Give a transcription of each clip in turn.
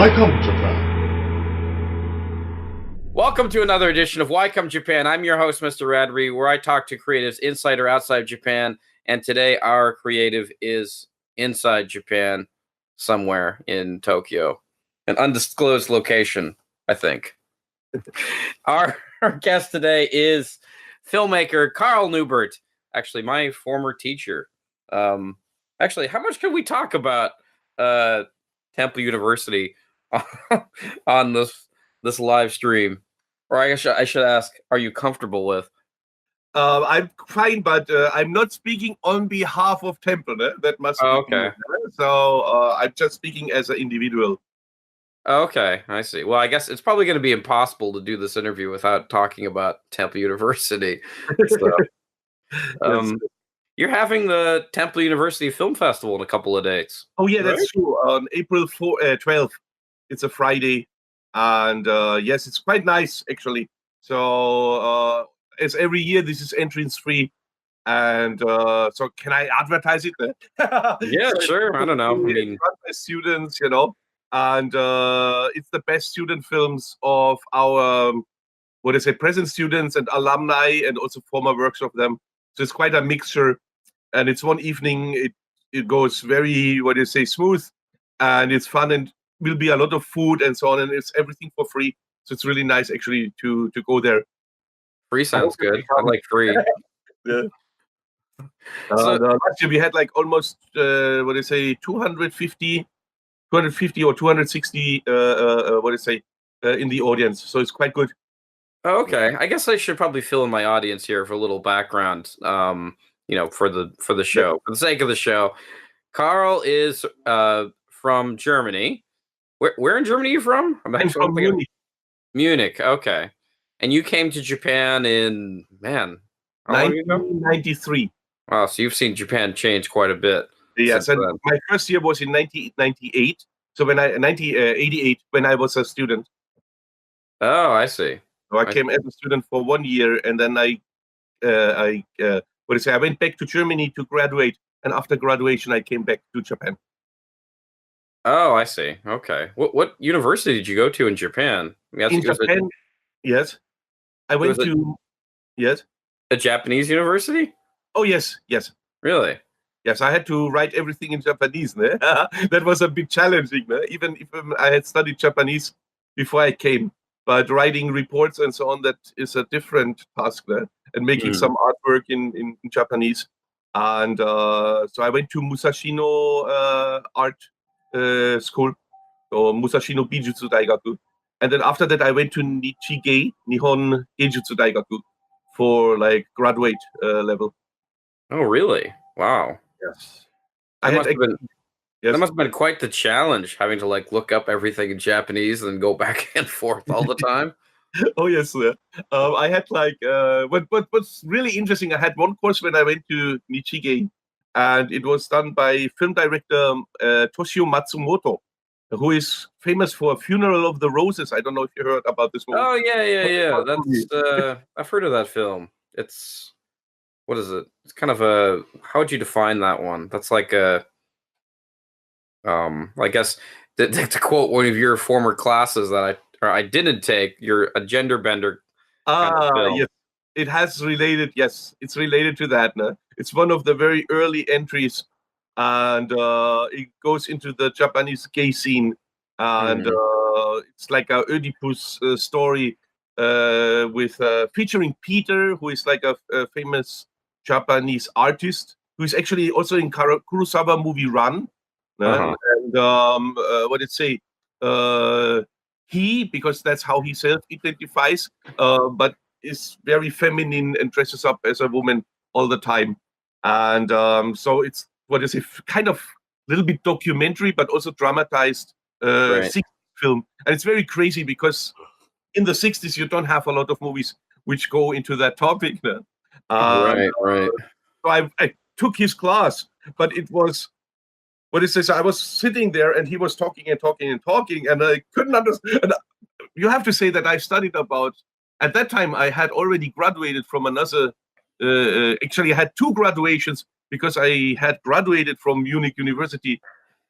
Why Come Japan? Welcome to another edition of Why Come Japan. I'm your host, Mr. Radrey, where I talk to creatives inside or outside of Japan. And today our creative is inside Japan, somewhere in Tokyo, an undisclosed location, I think. Our guest today is filmmaker Karl Neubert, actually my former teacher. Actually, how much can we talk about Temple University on this live stream? Or I guess I should ask, are you comfortable with? I'm fine, but I'm not speaking on behalf of Temple. That must be okay. Clear. So I'm just speaking as an individual. Okay, I see. Well, I guess it's probably going to be impossible to do this interview without talking about Temple University. So, Yes. You're having the Temple University Film Festival in a couple of days. Oh, yeah, right? that's true. On April 12th, it's a Friday. And yes, it's quite nice, actually. So as every year, this is entrance free. And so can I advertise it? Yeah, So sure. I don't know. I mean, run by students, you know. And it's the best student films of our, present students and alumni and also former works of them. So it's quite a mixture. And it's one evening, it goes very, smooth. And it's fun and will be a lot of food and so on. And it's everything for free. So it's really nice, actually, to go there. free sounds good. I like free. Yeah. So- Last year we had like almost 250 or 260 in the audience, so it's quite good. Okay, I guess I should probably fill in my audience here for a little background. For the show, for the sake of the show. Karl is from Germany. Where in Germany are you from? I'm from Munich. Munich. Okay, and you came to Japan in how long ago? 1993. Wow, so you've seen Japan change quite a bit. Yes, since and then. my first year was in 1998. So 1988 when I was a student. Oh, I see. So I came as a student for 1 year, and then I went back to Germany to graduate, and after graduation I came back to Japan. Oh, I see. Okay. What university did you go to in Japan? In Japan, yes. I went to yes. A Japanese university? Oh yes. Really? Yes, I had to write everything in Japanese. That was a bit challenging, even if I had studied Japanese before I came. But writing reports and so on, that is a different task, and making some artwork in Japanese. And so I went to Musashino Art School, or Musashino Bijutsu Daigaku. And then after that, I went to Nichige, Nihon Geijutsu Daigaku, for like graduate level. Oh, really? Wow. Yes. That must have been quite the challenge, having to like look up everything in Japanese and then go back and forth all the time. Oh yes, I had like what's really interesting. I had one course when I went to Nichige, and it was done by film director Toshio Matsumoto, who is famous for Funeral of the Roses. I don't know if you heard about this movie. Oh yeah. That's I've heard of that film. What is it? It's kind of a. How would you define that one? That's like a. I guess to quote one of your former classes that I didn't take, you're a gender bender. Yes, it has related. Yes, it's related to that. No? It's one of the very early entries, and it goes into the Japanese gay scene, and it's like a Oedipus story with featuring Peter, who is like a famous Japanese artist, who is actually also in Kurosawa movie Run. And he, because that's how he self-identifies, but is very feminine and dresses up as a woman all the time. And so it's kind of a little bit documentary, but also dramatized 60s film. And it's very crazy because in the 60s you don't have a lot of movies which go into that topic. Right. So I took his class, but it was. I was sitting there and he was talking, and I couldn't understand. And you have to say that I studied at that time, I had already graduated from another, actually I had two graduations because I had graduated from Munich University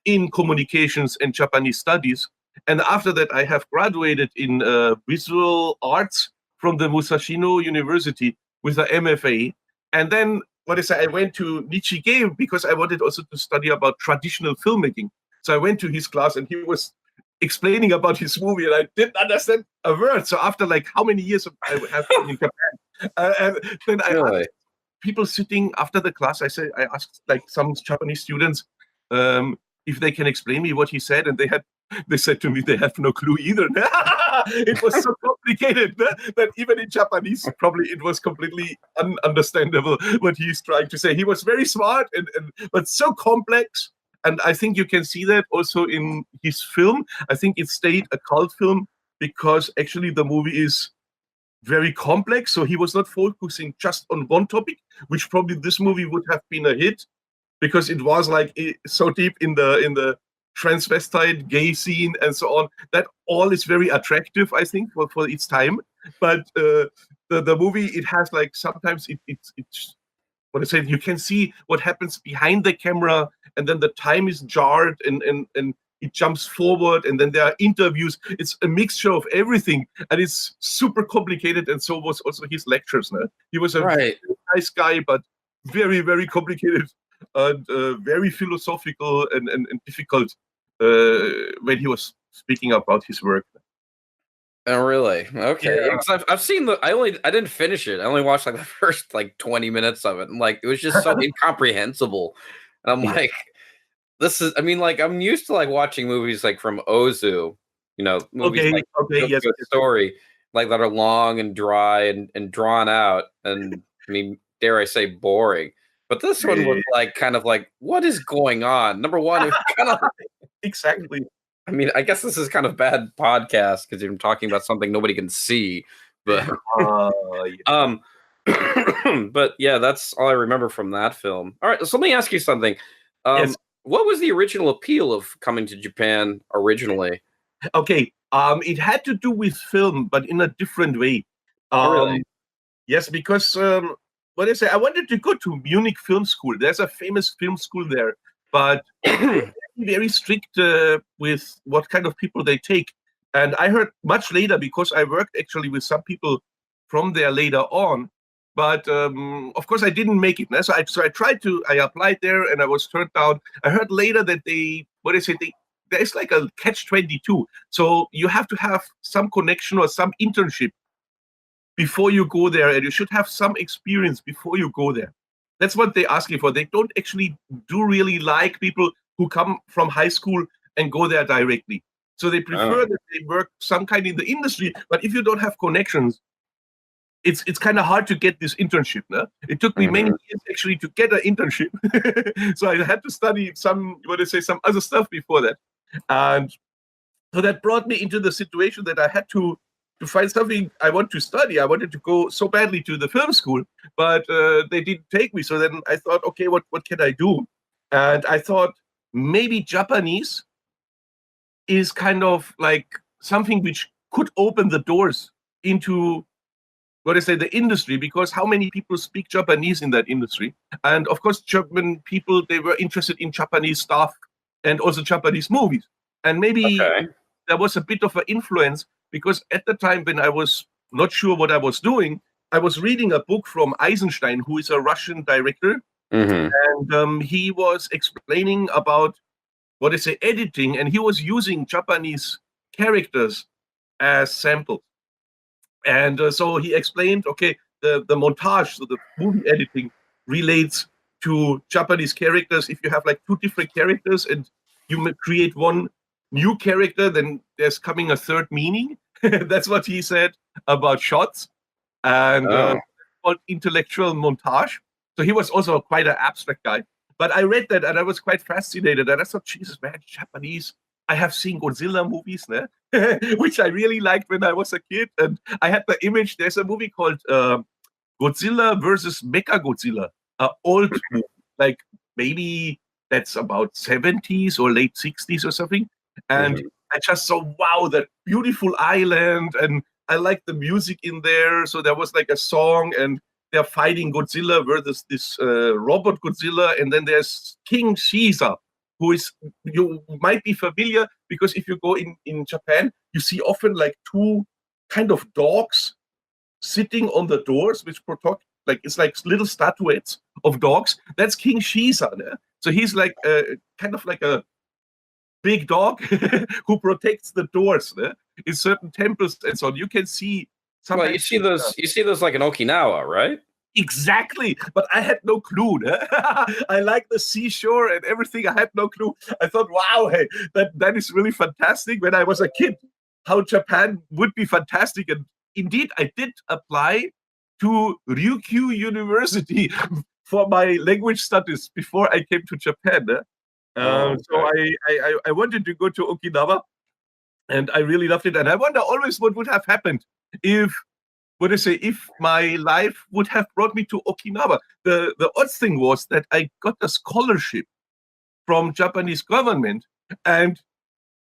in communications and Japanese studies. And after that, I have graduated in visual arts from the Musashino University with an MFA. And then, I went to Nichige because I wanted also to study about traditional filmmaking. So I went to his class and he was explaining about his movie and I didn't understand a word. So after like how many years I have been in Japan, and then I asked people sitting after the class, I asked like some Japanese students if they can explain me what he said, and they said to me they have no clue either. It was so complicated that even in Japanese, probably it was completely ununderstandable what he's trying to say. He was very smart, but so complex. And I think you can see that also in his film. I think it stayed a cult film because actually the movie is very complex. So he was not focusing just on one topic, which probably this movie would have been a hit because it was like so deep in the transvestite gay scene and so on. That all is very attractive, I think, for its time. But the movie, it has like sometimes it's you can see what happens behind the camera, and then the time is jarred and it jumps forward, and then there are interviews. It's a mixture of everything, and it's super complicated. And so was also his lectures. No? He was a very nice guy, but very, very complicated and very philosophical and difficult when he was speaking about his work. Oh, really? Okay. Yeah. Because I've seen I didn't finish it. I only watched like the first like 20 minutes of it, and like it was just so incomprehensible. And I'm like, this is. I mean, like I'm used to like watching movies like from Ozu, movies like the story, like that are long and dry and drawn out, and I mean, dare I say, boring. But this one was like kind of like, what is going on? Number one, it was kind of exactly. I mean, I guess this is kind of bad podcast because you're talking about something nobody can see, but but yeah, that's all I remember from that film. All right, so let me ask you something. Yes. What was the original appeal of coming to Japan originally? Okay, it had to do with film, but in a different way. Really? Yes, because I wanted to go to Munich Film School. There's a famous film school there, but very strict with what kind of people they take. And I heard much later, because I worked actually with some people from there later on. But of course, I didn't make it. So I applied there and I was turned down. I heard later that there's like a catch-22. So you have to have some connection or some internship before you go there, and you should have some experience before you go there. That's what they ask you for. They don't actually do really like people who come from high school and go there directly. So they prefer that they work some kind in the industry. But if you don't have connections, it's kind of hard to get this internship. No? It took me many years actually to get an internship. So I had to study some other stuff before that. And so that brought me into the situation that I had to find something I want to study. I wanted to go so badly to the film school, but they didn't take me. So then I thought, okay, what can I do? And I thought maybe Japanese is kind of like something which could open the doors into the industry, because how many people speak Japanese in that industry? And of course, German people, they were interested in Japanese stuff and also Japanese movies. And maybe there was a bit of an influence, because at the time when I was not sure what I was doing, I was reading a book from Eisenstein, who is a Russian director. And he was explaining about editing, and he was using Japanese characters as samples. And so he explained, okay, the montage, so the movie editing, relates to Japanese characters. If you have like two different characters and you create one new character, then there's coming a third meaning. That's what he said about shots. And called intellectual montage. So he was also quite an abstract guy. But I read that and I was quite fascinated. And I thought, Jesus, man, Japanese. I have seen Godzilla movies, which I really liked when I was a kid. And I had the image. There's a movie called Godzilla versus Mechagodzilla, an old movie, like maybe that's about 70s or late 60s or something. And I just saw, wow, that beautiful island. And I liked the music in there. So there was like a song, and they're fighting Godzilla versus this robot Godzilla. And then there's King Caesar. who is, you might be familiar, because if you go in Japan, you see often like two kind of dogs sitting on the doors, which protect, like it's like little statuettes of dogs. That's King Shiza. Ne? So he's like kind of like a big dog who protects the doors, ne? In certain temples and so on. You can see. Well, you see those. You see those like in Okinawa, right? Exactly, but I had no clue. Ne? I like the seashore and everything. I had no clue. I thought, wow, hey, that is really fantastic. When I was a kid, how Japan would be fantastic. And indeed, I did apply to Ryukyu University for my language studies before I came to Japan. Ne? Okay. So I wanted to go to Okinawa, and I really loved it. And I wonder always what would have happened if my life would have brought me to Okinawa. The odd thing was that I got a scholarship from Japanese government, and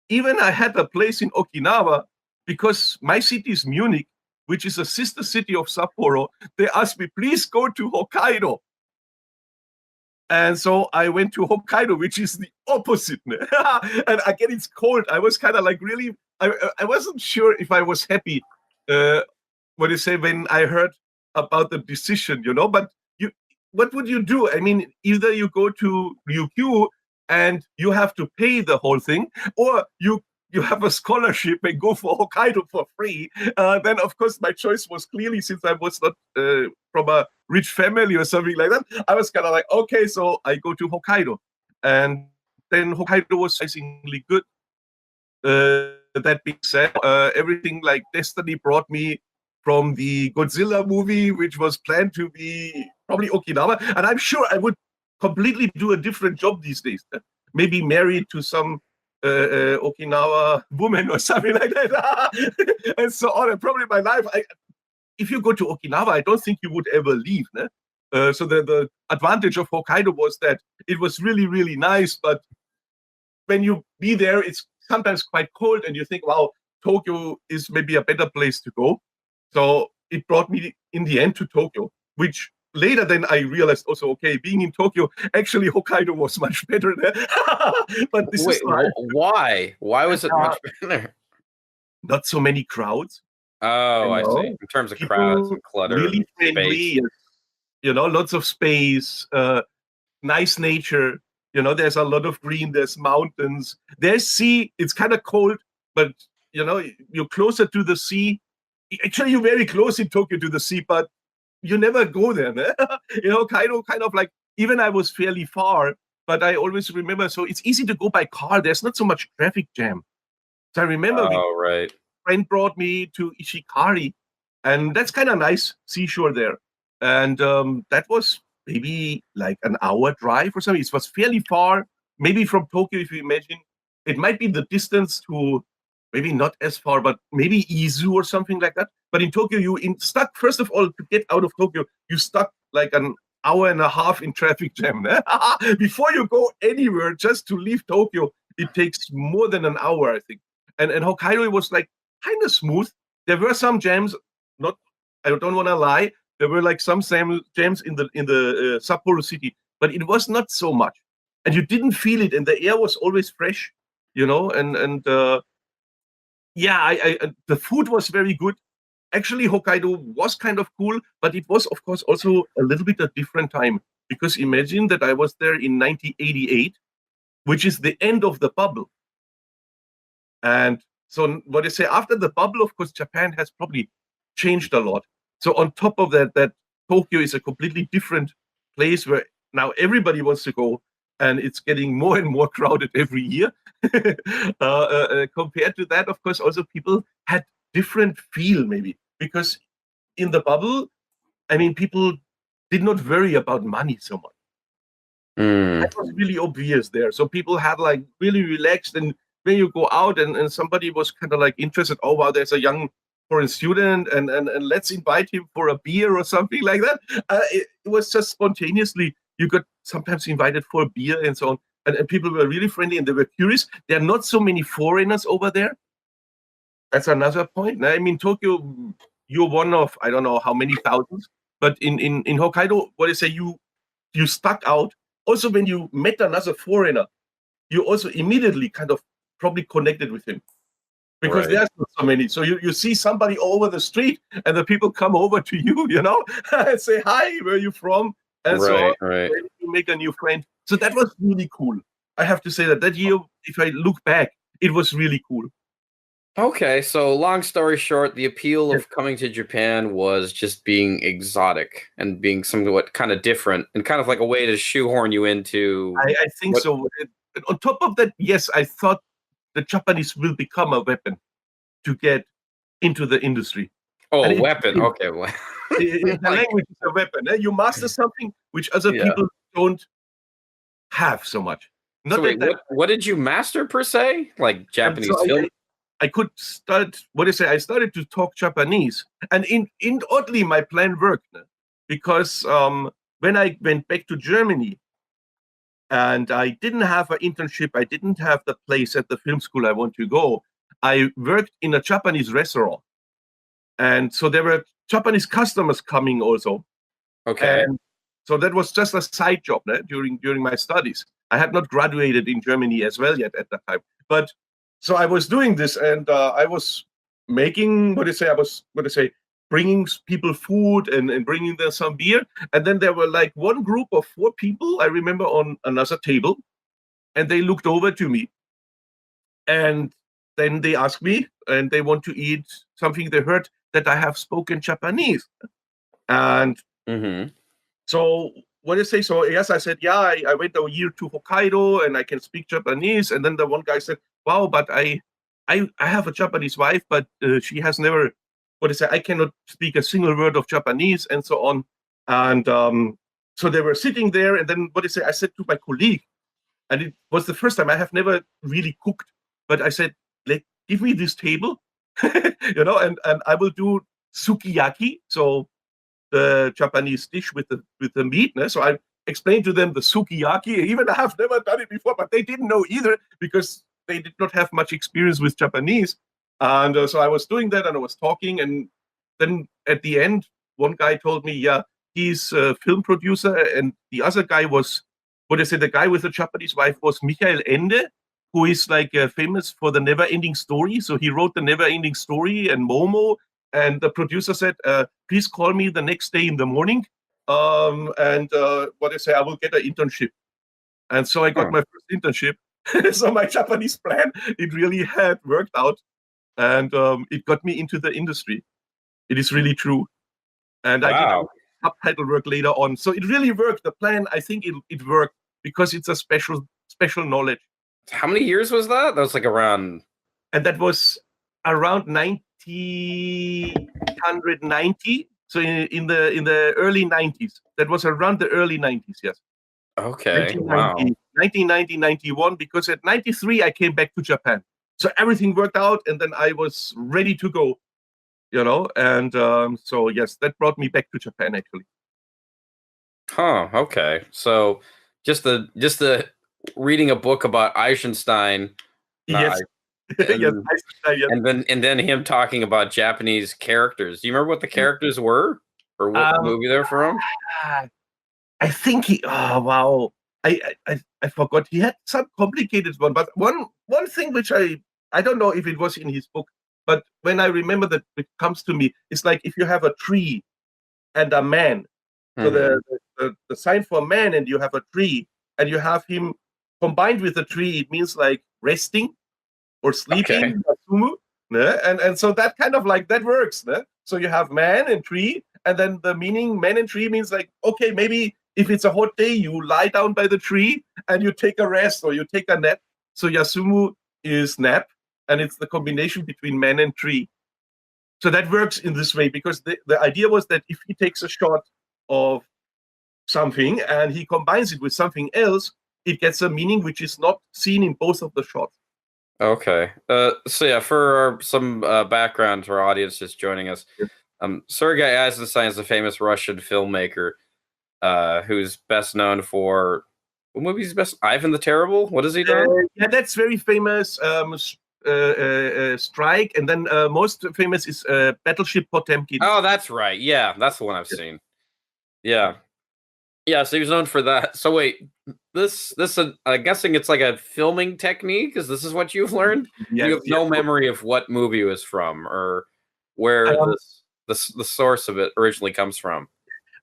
even I had a place in Okinawa because my city is Munich, which is a sister city of Sapporo. They asked me, please go to Hokkaido. And so I went to Hokkaido, which is the opposite. And again, it's cold. I was kind of like really, I wasn't sure if I was happy when I heard about the decision, but what would you do? I mean, either you go to Ryukyu and you have to pay the whole thing, or you have a scholarship and go for Hokkaido for free. Then, of course, my choice was clearly, since I was not from a rich family or something like that, I was kind of like, okay, so I go to Hokkaido. And then Hokkaido was surprisingly good. That being said, everything like destiny brought me from the Godzilla movie, which was planned to be probably Okinawa. And I'm sure I would completely do a different job these days. Maybe married to some Okinawa woman or something like that. And so on. And probably my life, if you go to Okinawa, I don't think you would ever leave. So the advantage of Hokkaido was that it was really, really nice. But when you be there, it's sometimes quite cold, and you think, wow, Tokyo is maybe a better place to go. So it brought me in the end to Tokyo, which later then I realized also, okay, being in Tokyo, actually Hokkaido was much better there. But this is why? Why was it much better? Not so many crowds. Oh, I see. In terms of crowds and clutter, really friendly. space. Lots of space, nice nature. There's a lot of green. There's mountains. There's sea. It's kind of cold, but you're closer to the sea. Actually, you're very close in Tokyo to the sea, but you never go there. Kind of like, even I was fairly far, but I always remember, so it's easy to go by car. There's not so much traffic jam. So I remember right. a friend brought me to Ishikari, and that's kind of nice seashore there. And that was maybe like an hour drive or something. It was fairly far, maybe from Tokyo, if you imagine. It might be the distance to, maybe not as far, but maybe Izu or something like that. But in Tokyo, you stuck, first of all, to get out of Tokyo, you stuck like an hour and a half in traffic jam. Before you go anywhere, just to leave Tokyo, it takes more than an hour, I think. And Hokkaido, it was like kind of smooth. There were some jams, I don't want to lie, there were like some jams in the Sapporo city, but it was not so much. And you didn't feel it, and the air was always fresh, and the food was very good. Actually, Hokkaido was kind of cool, but it was, of course, also a little bit a different time. Because imagine that I was there in 1988, which is the end of the bubble. And so what I say, after the bubble, of course, Japan has probably changed a lot. So on top of that Tokyo is a completely different place where now everybody wants to go, and it's getting more and more crowded every year. Compared to that, of course, also people had different feel, maybe, because in the bubble, I mean, people did not worry about money so much. That was really obvious there. So people had like really relaxed, and when you go out and somebody was kind of like interested, oh wow, there's a young foreign student, and let's invite him for a beer or something like that. It was just spontaneously, you got sometimes invited for a beer and so on. And people were really friendly, and they were curious. There are not so many foreigners over there. That's another point. I mean, Tokyo, you're one of, I don't know how many thousands, but in Hokkaido, what I say, you stuck out. Also, when you met another foreigner, you also immediately kind of probably connected with him because Right. there's not so many. So you see somebody over the street and the people come over to you, and say, hi, where are you from? And so on. Right. And you make a new friend. So that was really cool. I have to say that year, if I look back, it was really cool. Okay, so long story short, the appeal of coming to Japan was just being exotic and being somewhat kind of different and kind of like a way to shoehorn you into. I think so. And on top of that, yes, I thought the Japanese will become a weapon to get into the industry. Oh, And weapon. Okay. Well, the language is a weapon. You master something which other Yeah. people don't have so much. Not So wait, that what did you master per se? Like Japanese film? I could start. I started to talk Japanese, and in oddly my plan worked because when I went back to Germany, and I didn't have an internship, I didn't have the place at the film school I want to go. I worked in a Japanese restaurant, and so there were Japanese customers coming also. Okay. And so that was just a side job during my studies. I had not graduated in Germany as well yet at that time. But so I was doing this, and I was making bringing people food and bringing them some beer. And then there were like one group of 4 people, I remember, on another table, and they looked over to me. And then they asked me, and they want to eat something. They heard that I have spoken Japanese. And so so yes, I said, yeah, I went a year to Hokkaido and I can speak Japanese. And then the one guy said, wow, but I have a Japanese wife, but she has never, I cannot speak a single word of Japanese and so on. And so they were sitting there, and then I said to my colleague, and it was the first time I have never really cooked, but I said, give me this table, and I will do sukiyaki. So the Japanese dish with the meat. So I explained to them the sukiyaki. Even I have never done it before, but they didn't know either because they did not have much experience with Japanese. And so I was doing that, and I was talking. And then at the end, one guy told me, yeah, he's a film producer. And the other guy was, the guy with the Japanese wife was Michael Ende, who is like famous for the Never Ending Story. So he wrote the Never Ending Story and Momo. And the producer said, please call me the next day in the morning. I will get an internship. And so I got my first internship. So my Japanese plan, it really had worked out. And it got me into the industry. It is really true. And I did subtitle work later on. So it really worked. The plan, I think it worked because it's a special knowledge. How many years was that? That was like around... And that was around 1990. So in the early 90s. That was around the early 90s, yes. Okay, 1990, 91, because at 93 I came back to Japan. So everything worked out, and then I was ready to go, and so yes, that brought me back to Japan actually. Huh, okay. So just the reading a book about Eisenstein. Yes. And then him talking about Japanese characters. Do you remember what the characters were, or what movie they're from? I think I forgot. He had some complicated one, but one thing which I don't know if it was in his book, but when I remember that it comes to me, it's like if you have a tree and a man. So the sign for man, and you have a tree, and you have him combined with the tree, it means like resting or sleeping. Okay. And so that kind of like that works. So you have man and tree, and then the meaning man and tree means like, okay, maybe if it's a hot day, you lie down by the tree and you take a rest or you take a nap. So yasumu is nap, and it's the combination between man and tree. So that works in this way because the idea was that if he takes a shot of something and he combines it with something else, it gets a meaning which is not seen in both of the shots. Okay. So yeah, for some background to our audience just joining us, Sergei Eisenstein is a famous Russian filmmaker who's best known for what movie is best? Ivan the Terrible? What has he done? Yeah, that's very famous. Strike, and then most famous is Battleship Potemkin. Oh, that's right. Yeah, that's the one I've seen. Yeah. Yeah, so he was known for that. So wait, this I'm guessing it's like a filming technique. Is this is what you've learned? You Yes, have yes. no memory of what movie it was from or where Um, the source of it originally comes from.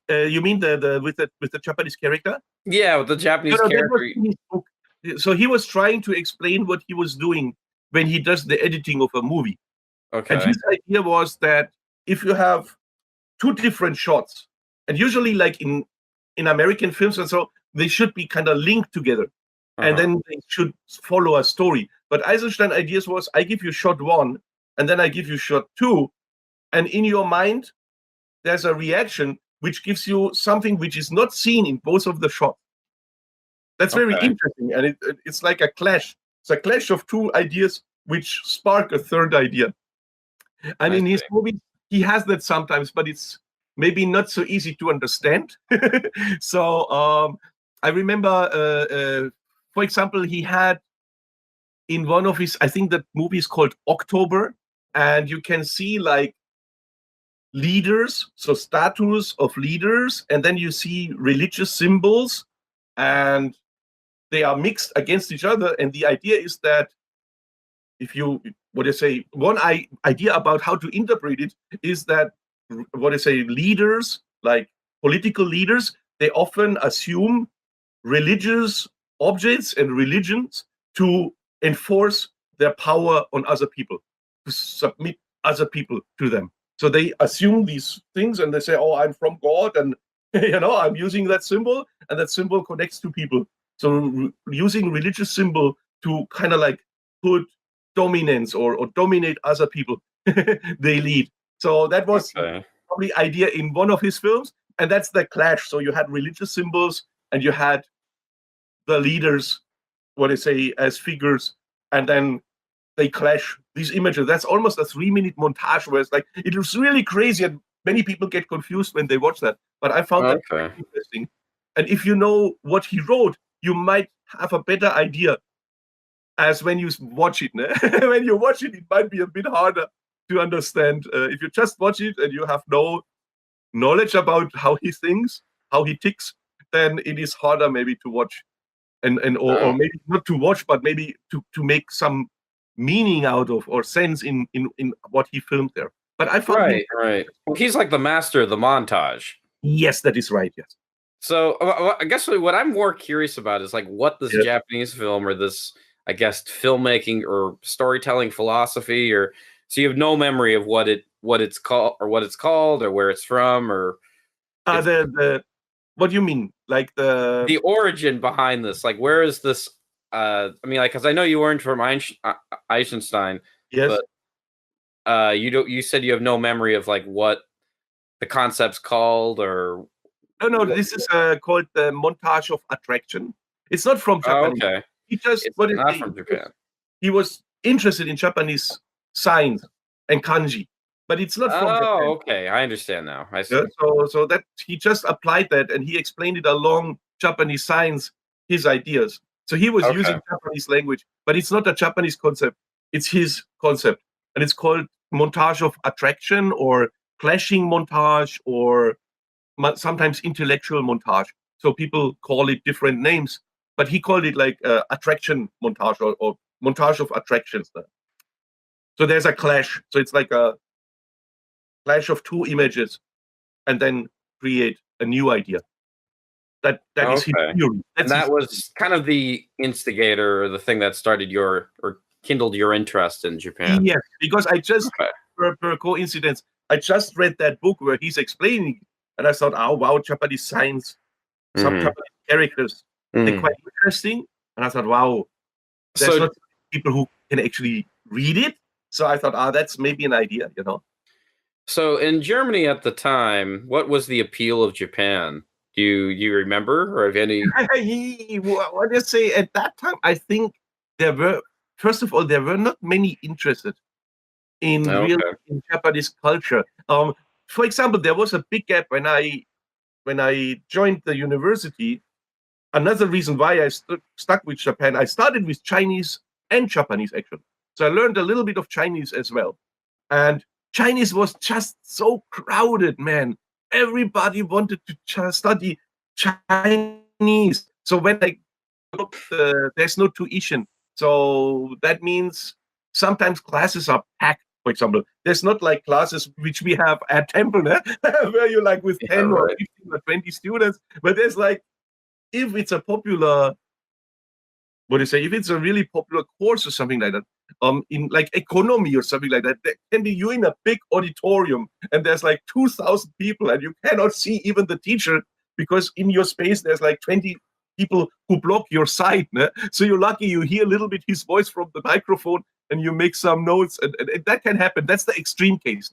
you mean the with the Japanese character? Yeah, with the No, Japanese no, that was character. in his book. So he was trying to explain what he was doing when he does the editing of a movie. And Okay. his idea was that if you have two different shots, and usually like in American films and so, they should be kind of linked together, and Uh-huh. then they should follow a story. But Eisenstein ideas was I give you shot one, and then I give you shot two, and in your mind there's a reaction which gives you something which is not seen in both of the shots. That's very Okay. interesting, and it's like a clash. It's a clash of two ideas which spark a third idea. And I in see. his movies, he has that sometimes, but it's maybe not so easy to understand. So I remember, for example, he had in one of his, I think that movie is called October, and you can see like leaders, so statues of leaders, and then you see religious symbols, and they are mixed against each other. And the idea is that if you what I say, one idea about how to interpret it is that what I say, leaders like political leaders, they often assume religious objects and religions to enforce their power on other people, to submit other people to them. So they assume these things and they say, "Oh, I'm from God, and I'm using that symbol, and that symbol connects to people." So using religious symbol to kind of like put dominance or dominate other people they lead. So that was Okay. probably idea in one of his films, and that's the clash. So you had religious symbols and you had the leaders, what I say, as figures, and then they clash these images. That's almost a 3-minute montage where it's like it was really crazy, and many people get confused when they watch that. But I found that Okay. interesting. And if you know what he wrote, you might have a better idea as when you watch it. When you watch it, it might be a bit harder to understand. If you just watch it and you have no knowledge about how he thinks, how he ticks, then it is harder maybe to watch, or Oh. maybe not to watch, but maybe to make some meaning out of or sense in what he filmed there. But I found him. Right, right. Well, he's like the master of the montage. Yes, that is right. Yes. So I guess what I'm more curious about is like what this Yes. Japanese film or this, I guess, filmmaking or storytelling philosophy, or so you have no memory of what it's called or where it's from or it's The what do you mean? Like the the origin behind this. Like where is this? I mean, like because I know you weren't from Eisenstein, yes. but you don't. You said you have no memory of like what the concept's called or. No. This is called the Montage of Attraction. It's not from Oh, Japanese. okay, He just it's not from Japan. he was interested in Japanese signs and kanji, but it's not from Japan. Oh, okay. I understand now. I see. Yeah, so that he just applied that and he explained it along Japanese signs, his ideas. So he was Okay. using Japanese language, but it's not a Japanese concept. It's his concept, and it's called montage of attraction or clashing montage or sometimes intellectual montage. So people call it different names, but he called it like attraction montage or montage of attractions. So there's a clash. So it's like a clash of two images, and then create a new idea. That is his Okay. theory. And That's that his. was kind of the instigator or the thing that started your or kindled your interest in Japan. Yes, because I just Okay. per coincidence, I just read that book where he's explaining, and I thought, oh wow, Japanese science, some Hmm. Japanese characters, they're Hmm. quite interesting. And I thought, wow, there's So not people who can actually read it. So I thought, that's maybe an idea. so in Germany at the time, what was the appeal of Japan? Do you remember or have any? What do you say? At that time, I think there were, first of all, there were not many interested in real Okay. in Japanese culture. For example, there was a big gap when I joined the university. Another reason why I stuck with Japan, I started with Chinese and Japanese actually. So I learned a little bit of Chinese as well. And Chinese was just so crowded, man. Everybody wanted to study Chinese. So when I look, there's no tuition. So that means sometimes classes are packed. For example, there's not like classes which we have at Temple, where you like with 10 or 15 or 20 students. But there's like, if it's a popular, what do you say, if it's a really popular course or something like that, in like economy or something like that, there can be you in a big auditorium and there's like 2,000 people and you cannot see even the teacher because in your space there's like 20 people who block your sight. So you're lucky you hear a little bit his voice from the microphone and you make some notes and that can happen. That's the extreme case.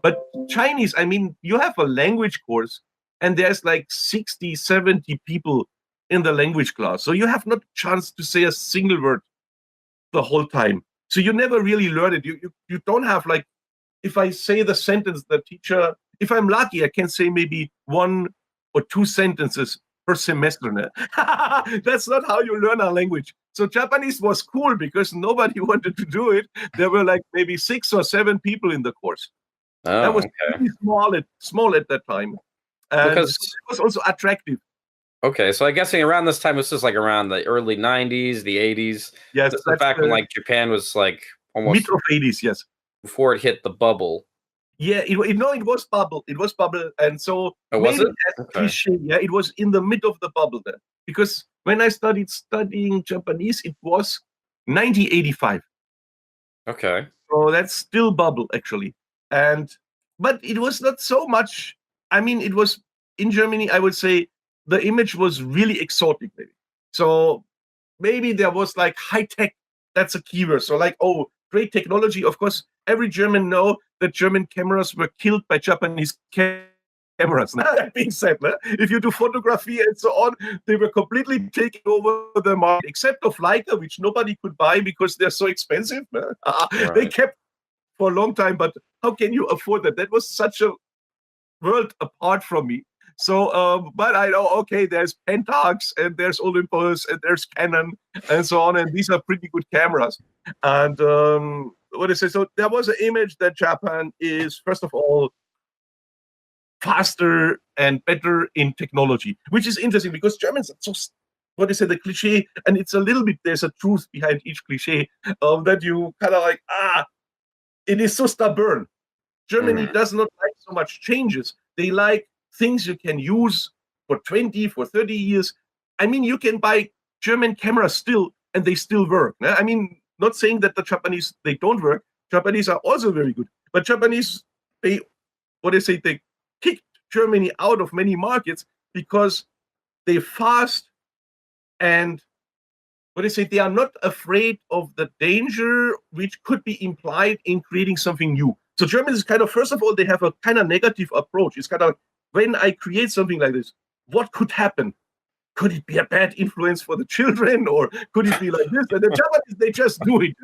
But Chinese, I mean, you have a language course and there's like 60, 70 people in the language class. So you have not a chance to say a single word the whole time. So you never really learn it. You don't have like, if I say the sentence, the teacher, if I'm lucky, I can say maybe 1 or 2 sentences per semester. That's not how you learn a language. So Japanese was cool because nobody wanted to do it. There were like maybe 6 or 7 people in the course. That was really small at that time. And because it was also attractive. Okay, so I'm guessing around this time, this is like around the early 90s, the 80s. Yes, this is back when like Japan was like almost mid of 80s. Yes, before it hit the bubble. Yeah, it was bubble. It was bubble, and so was it? Cliche, yeah, it was in the mid of the bubble there. Because when I started studying Japanese, it was 1985. Okay. So that's still bubble actually, but it was not so much. I mean, it was in Germany. I would say the image was really exotic, maybe. So maybe there was like high tech. That's a keyword. So like, oh, great technology. Of course, every German know that German cameras were killed by Japanese cameras. That being said, if you do photography and so on, they were completely taking over the market, except of Leica, which nobody could buy because they're so expensive. Right. They kept for a long time, but how can you afford that? That was such a world apart from me. So, but I know, okay, there's Pentax and there's Olympus and there's Canon and so on, and these are pretty good cameras. And what I say, so there was an image that Japan is, first of all, faster and better in technology, which is interesting because Germans are so, what is it, the cliche, and it's a little bit, there's a truth behind each cliche, that you kind of like, it is so stubborn. Germany does not like so much changes. They like things you can use for 20, for 30 years. I mean, you can buy German cameras still, and they still work. I mean, not saying that the Japanese, they don't work. Japanese are also very good. But Japanese, they kicked Germany out of many markets because they're fast and they are not afraid of the danger which could be implied in creating something new. So Germany is kind of, first of all, they have a kind of negative approach. It's kind of, when I create something like this, what could happen? Could it be a bad influence for the children, or could it be like this? And the Japanese, they just do it,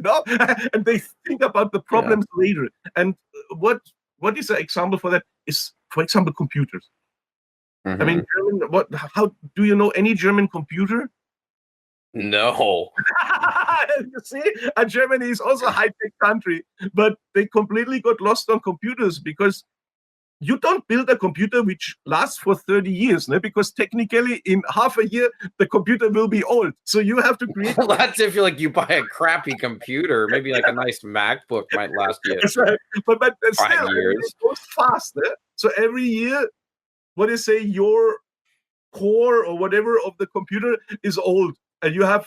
and they think about the problems later. And what is an example for that is, for example, computers. I mean, how do you know any German computer? No. You see, and Germany is also a high-tech country, but they completely got lost on computers because you don't build a computer which lasts for 30 years, because technically in half a year, the computer will be old. So you have to create... Well, that's if you buy a crappy computer. Maybe like a nice MacBook might last you right. But 5 still, years. It goes fast. So every year, your core or whatever of the computer is old. And you have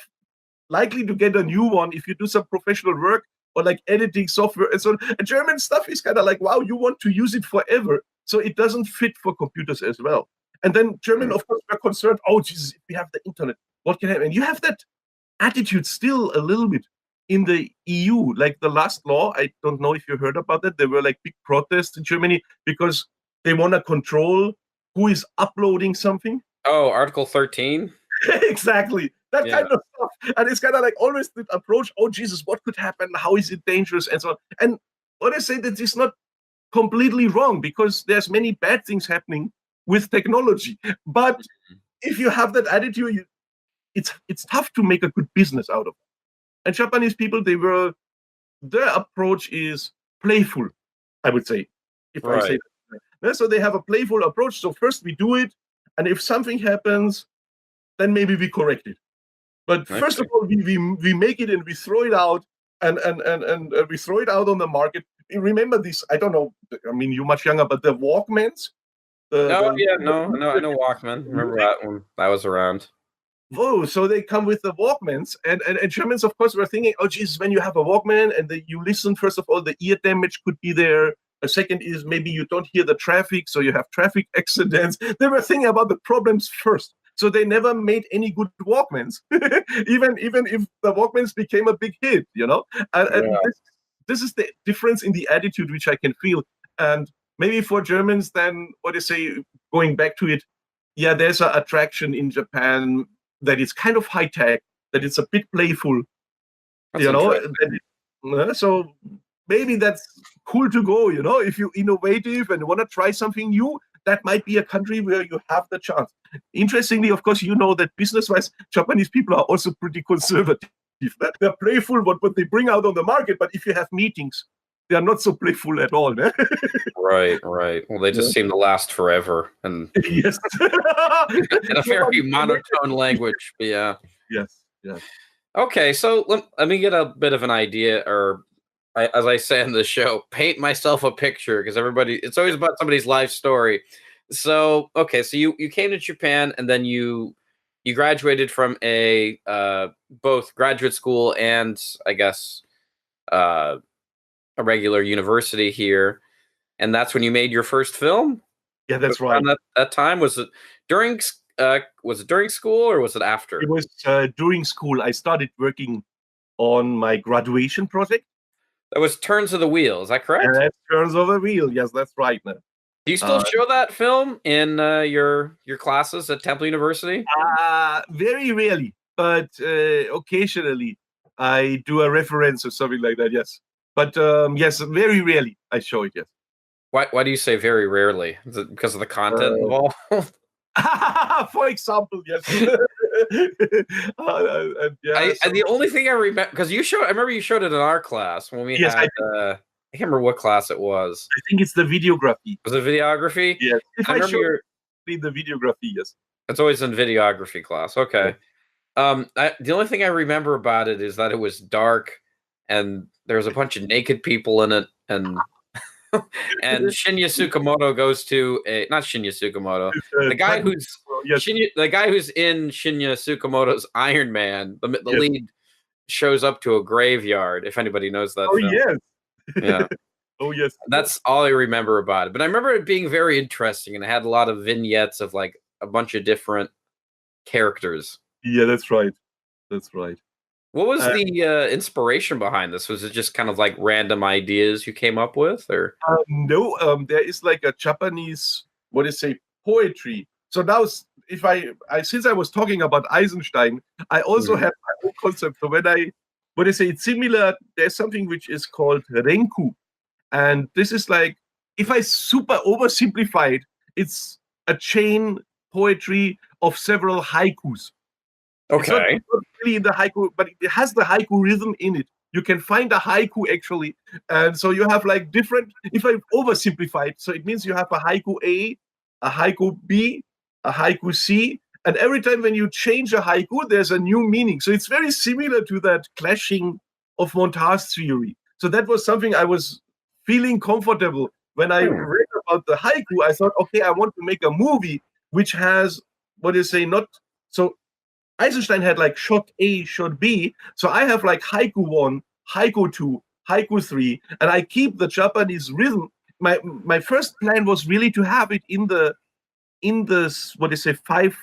likely to get a new one if you do some professional work or like editing software and so on. And German stuff is kind of like, wow, you want to use it forever. So it doesn't fit for computers as well. And then German, of course, were concerned, oh, Jesus, if we have the internet, what can happen? And you have that attitude still a little bit in the EU. Like the last law, I don't know if you heard about that. There were like big protests in Germany because they want to control who is uploading something. Oh, Article 13? Exactly. That kind of stuff. And it's kind of like always the approach, oh, Jesus, what could happen? How is it dangerous? And so on. And what I say, that is not completely wrong because there's many bad things happening with technology. But if you have that attitude, it's tough to make a good business out of it. And Japanese people, their approach is playful, I would say, if I say that. So they have a playful approach. So first we do it, and if something happens, then maybe we correct it. But first of all, we make it and we throw it out, and we throw it out on the market. Remember this? I don't know. I mean, you're much younger, but the Walkmans. I know Walkman. Remember that one? That was around. Whoa! So they come with the Walkmans, and Germans, of course, were thinking, oh, geez, when you have a Walkman and you listen, first of all, the ear damage could be there. A second is maybe you don't hear the traffic, so you have traffic accidents. They were thinking about the problems first. So they never made any good Walkmans, even if the Walkmans became a big hit, And this is the difference in the attitude which I can feel. And maybe for Germans, then going back to it, there's an attraction in Japan that is kind of high tech, that it's a bit playful, So maybe that's cool to go, if you're innovative and want to try something new. That might be a country where you have the chance. Interestingly, of course, that business-wise, Japanese people are also pretty conservative. They're playful what they bring out on the market, but if you have meetings, they are not so playful at all. Right. Well, they just seem to last forever, and yes, in a very monotone language. But yeah. Yes. Okay, so let me get a bit of an idea, or as I say in the show, paint myself a picture, because it's always about somebody's life story. So, okay, so you came to Japan, and then you graduated from a both graduate school and I guess a regular university here, and that's when you made your first film. Yeah, that's right. That time, was it during school or was it after? It was during school. I started working on my graduation project. That was Turns of the Wheel, is that correct? And that's Turns of the Wheel, yes, that's right. Do you still show that film in your classes at Temple University? Very rarely, but occasionally I do a reference or something like that, yes. But yes, very rarely I show it, yes. Why do you say very rarely? Is it because of the content involved? For example, yes. The only thing I remember, because I remember you showed it in our class when we had. I can't remember what class it was. I think it's the videography. Was it videography? Yes. If I show the videography, yes. It's always in videography class. Okay. Yeah. The only thing I remember about it is that it was dark, and there was a bunch of naked people in it, and and Shinya Tsukamoto goes to not Shinya Tsukamoto, the guy who's in Shinya Tsukamoto's Iron Man. The lead shows up to a graveyard. If anybody knows that. Oh film. Yes. Yeah. Oh yes. That's all I remember about it. But I remember it being very interesting, and it had a lot of vignettes of like a bunch of different characters. Yeah, that's right. That's right. What was the inspiration behind this? Was it just kind of like random ideas you came up with, or no? There is like a Japanese poetry. So now, if since I was talking about Eisenstein, I also have my own concept. So when it's similar, there's something which is called renku, and this is like, if I super oversimplify it, it's a chain poetry of several haikus. Okay. It's not really in the haiku, but it has the haiku rhythm in it. You can find a haiku actually, and so you have like different. If I oversimplify it, so it means you have a haiku A, a haiku B, a haiku C, and every time when you change a haiku, there's a new meaning. So it's very similar to that clashing of montage theory. So that was something I was feeling comfortable when I read about the haiku. I thought, okay, I want to make a movie which has not so. Eisenstein had like shot A, shot B. So I have like haiku 1, haiku 2, haiku 3, and I keep the Japanese rhythm. My first plan was really to have it in the 5/7/5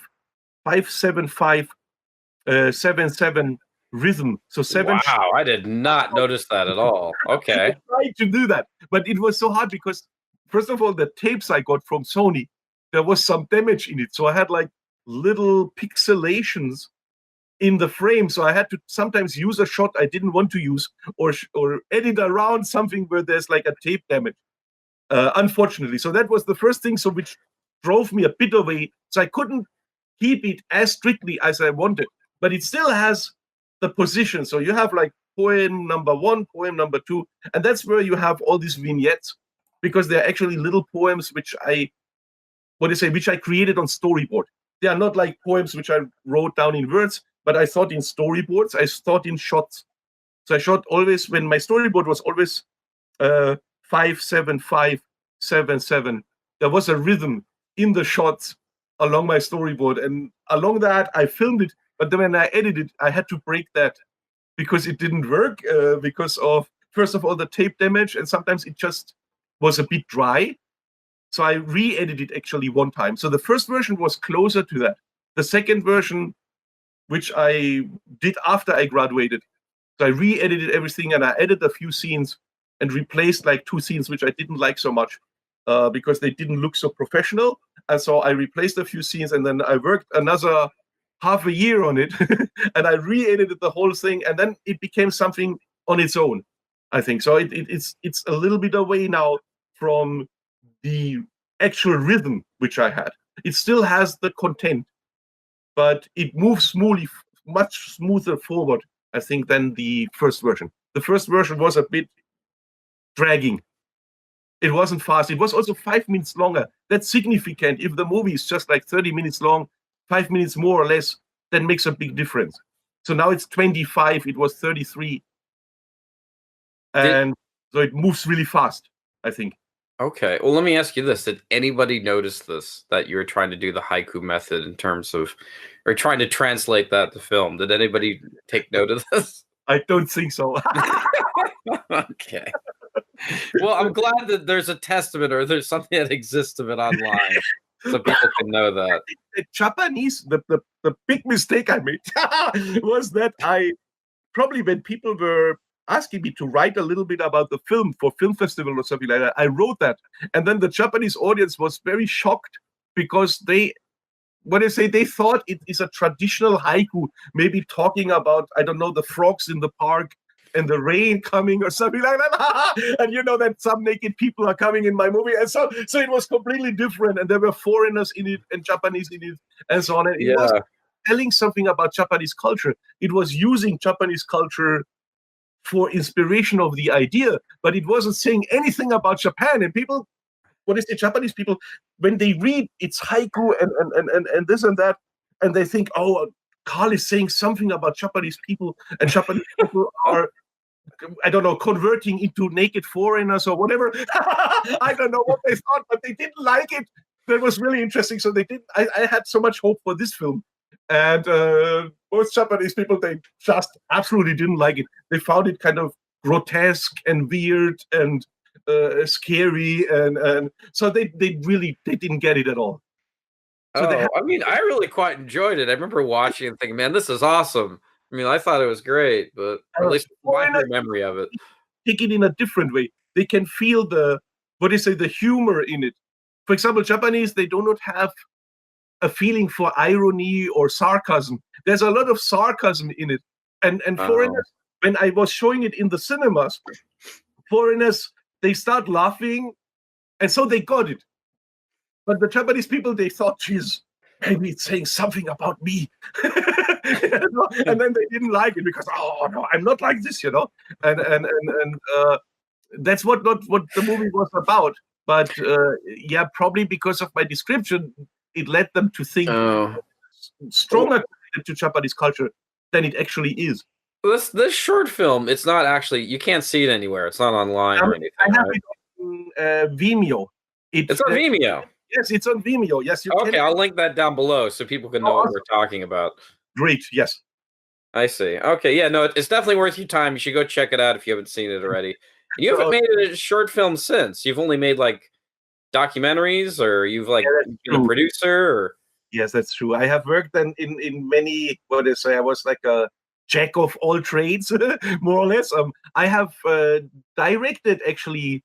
7/7 rhythm. So 7. Wow, I did not notice that at all. Okay. I tried to do that, but it was so hard because first of all, the tapes I got from Sony, there was some damage in it. So I had like little pixelations in the frame, so I had to sometimes use a shot I didn't want to use, or edit around something where there's like a tape damage, unfortunately. So that was the first thing, so which drove me a bit away. So I couldn't keep it as strictly as I wanted, but it still has the position. So you have like poem number 1, poem number 2, and that's where you have all these vignettes, because they're actually little poems which I which I created on storyboard. They are not like poems which I wrote down in words, but I thought in storyboards. I thought in shots. So I shot always when my storyboard was always 5-7-5-7-7. There was a rhythm in the shots along my storyboard, and along that I filmed it. But then when I edited, I had to break that because it didn't work because of, first of all, the tape damage, and sometimes it just was a bit dry. So I re-edited actually one time. So the first version was closer to that. The second version, which I did after I graduated, so I re-edited everything and I added a few scenes and replaced like 2 scenes which I didn't like so much because they didn't look so professional. And so I replaced a few scenes, and then I worked another half a year on it and I re-edited the whole thing, and then it became something on its own, I think. So it's a little bit away now from the actual rhythm which I had. It still has the content, but it moves smoothly, much smoother forward, I think, than the first version. The first version was a bit dragging. It wasn't fast. It was also 5 minutes longer. That's significant. If the movie is just like 30 minutes long, 5 minutes more or less, that makes a big difference. So now it's 25. It was 33. And so it moves really fast, I think. Okay. Well, let me ask you this. Did anybody notice this, that you were trying to do the haiku method in terms of, or trying to translate that to film? Did anybody take note of this? I don't think so. Okay. Well, I'm glad that there's a testament or there's something that exists of it online so people can know that. Japanese, the big mistake I made was that I probably, when people were asking me to write a little bit about the film for film festival or something like that, I wrote that. And then the Japanese audience was very shocked because they thought it is a traditional haiku, maybe talking about, I don't know, the frogs in the park and the rain coming or something like that. And you know that some naked people are coming in my movie. And so it was completely different. And there were foreigners in it and Japanese in it and so on. And it was telling something about Japanese culture. It was using Japanese culture for inspiration of the idea, but it wasn't saying anything about Japan. And people, Japanese people, when they read it's haiku and this and that, and they think, oh, Karl is saying something about Japanese people, and Japanese people are, I don't know, converting into naked foreigners or whatever. I don't know what they thought, but they didn't like it. That was really interesting. So they didn't. I had so much hope for this film, and most Japanese people, they just absolutely didn't like it. They found it kind of grotesque and weird and scary, and so they didn't get it at all. So I mean, I really quite enjoyed it. I remember watching and thinking, man, this is awesome. I mean, I thought it was great, but at least my memory of it. Take it in a different way. They can feel the humor in it. For example, Japanese, they do not have a feeling for irony or sarcasm. There's a lot of sarcasm in it. And foreigners, when I was showing it in the cinemas, foreigners, they start laughing, and so they got it. But the Japanese people, they thought, geez, maybe it's saying something about me. And then they didn't like it because, oh, no, I'm not like this, you know. And that's what the movie was about. But yeah, probably because of my description, it led them to think stronger to Japanese culture than it actually is. This short film, it's not actually, you can't see it anywhere. It's not online or anything. I have it on Vimeo. It's on Vimeo. Yes, it's on Vimeo. Yes, you can. Okay, I'll link that down below so people can know what we're talking about. Great, yes. I see. Okay, yeah, no, it's definitely worth your time. You should go check it out if you haven't seen it already. You haven't made a short film since. You've only made like documentaries, or you've like been a producer, or? Yes, that's true. I have worked in many, I was like a jack of all trades, more or less. I have directed actually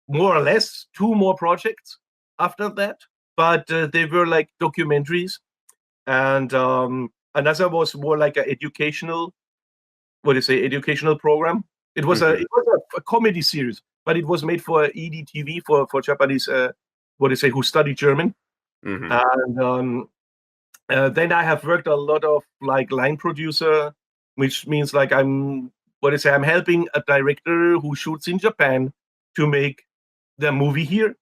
more or less 2 more projects after that, but they were like documentaries, and another was more like an educational, educational program. It was a comedy series, but it was made for EDTV for Japanese who study German. And then I have worked a lot of like line producer, which means like I'm helping a director who shoots in Japan to make their movie here.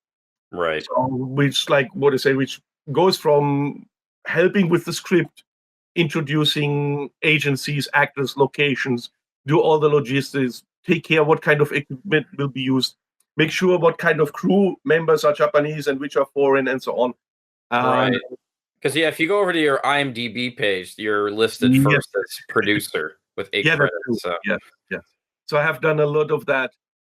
Right. So, which which goes from helping with the script, introducing agencies, actors, locations, do all the logistics, take care what kind of equipment will be used, make sure what kind of crew members are Japanese and which are foreign, and so on. Right. Because if you go over to your IMDb page, you're listed Yes. first as producer with 8 Yeah, that's credits. true. So. Yeah. So I have done a lot of that.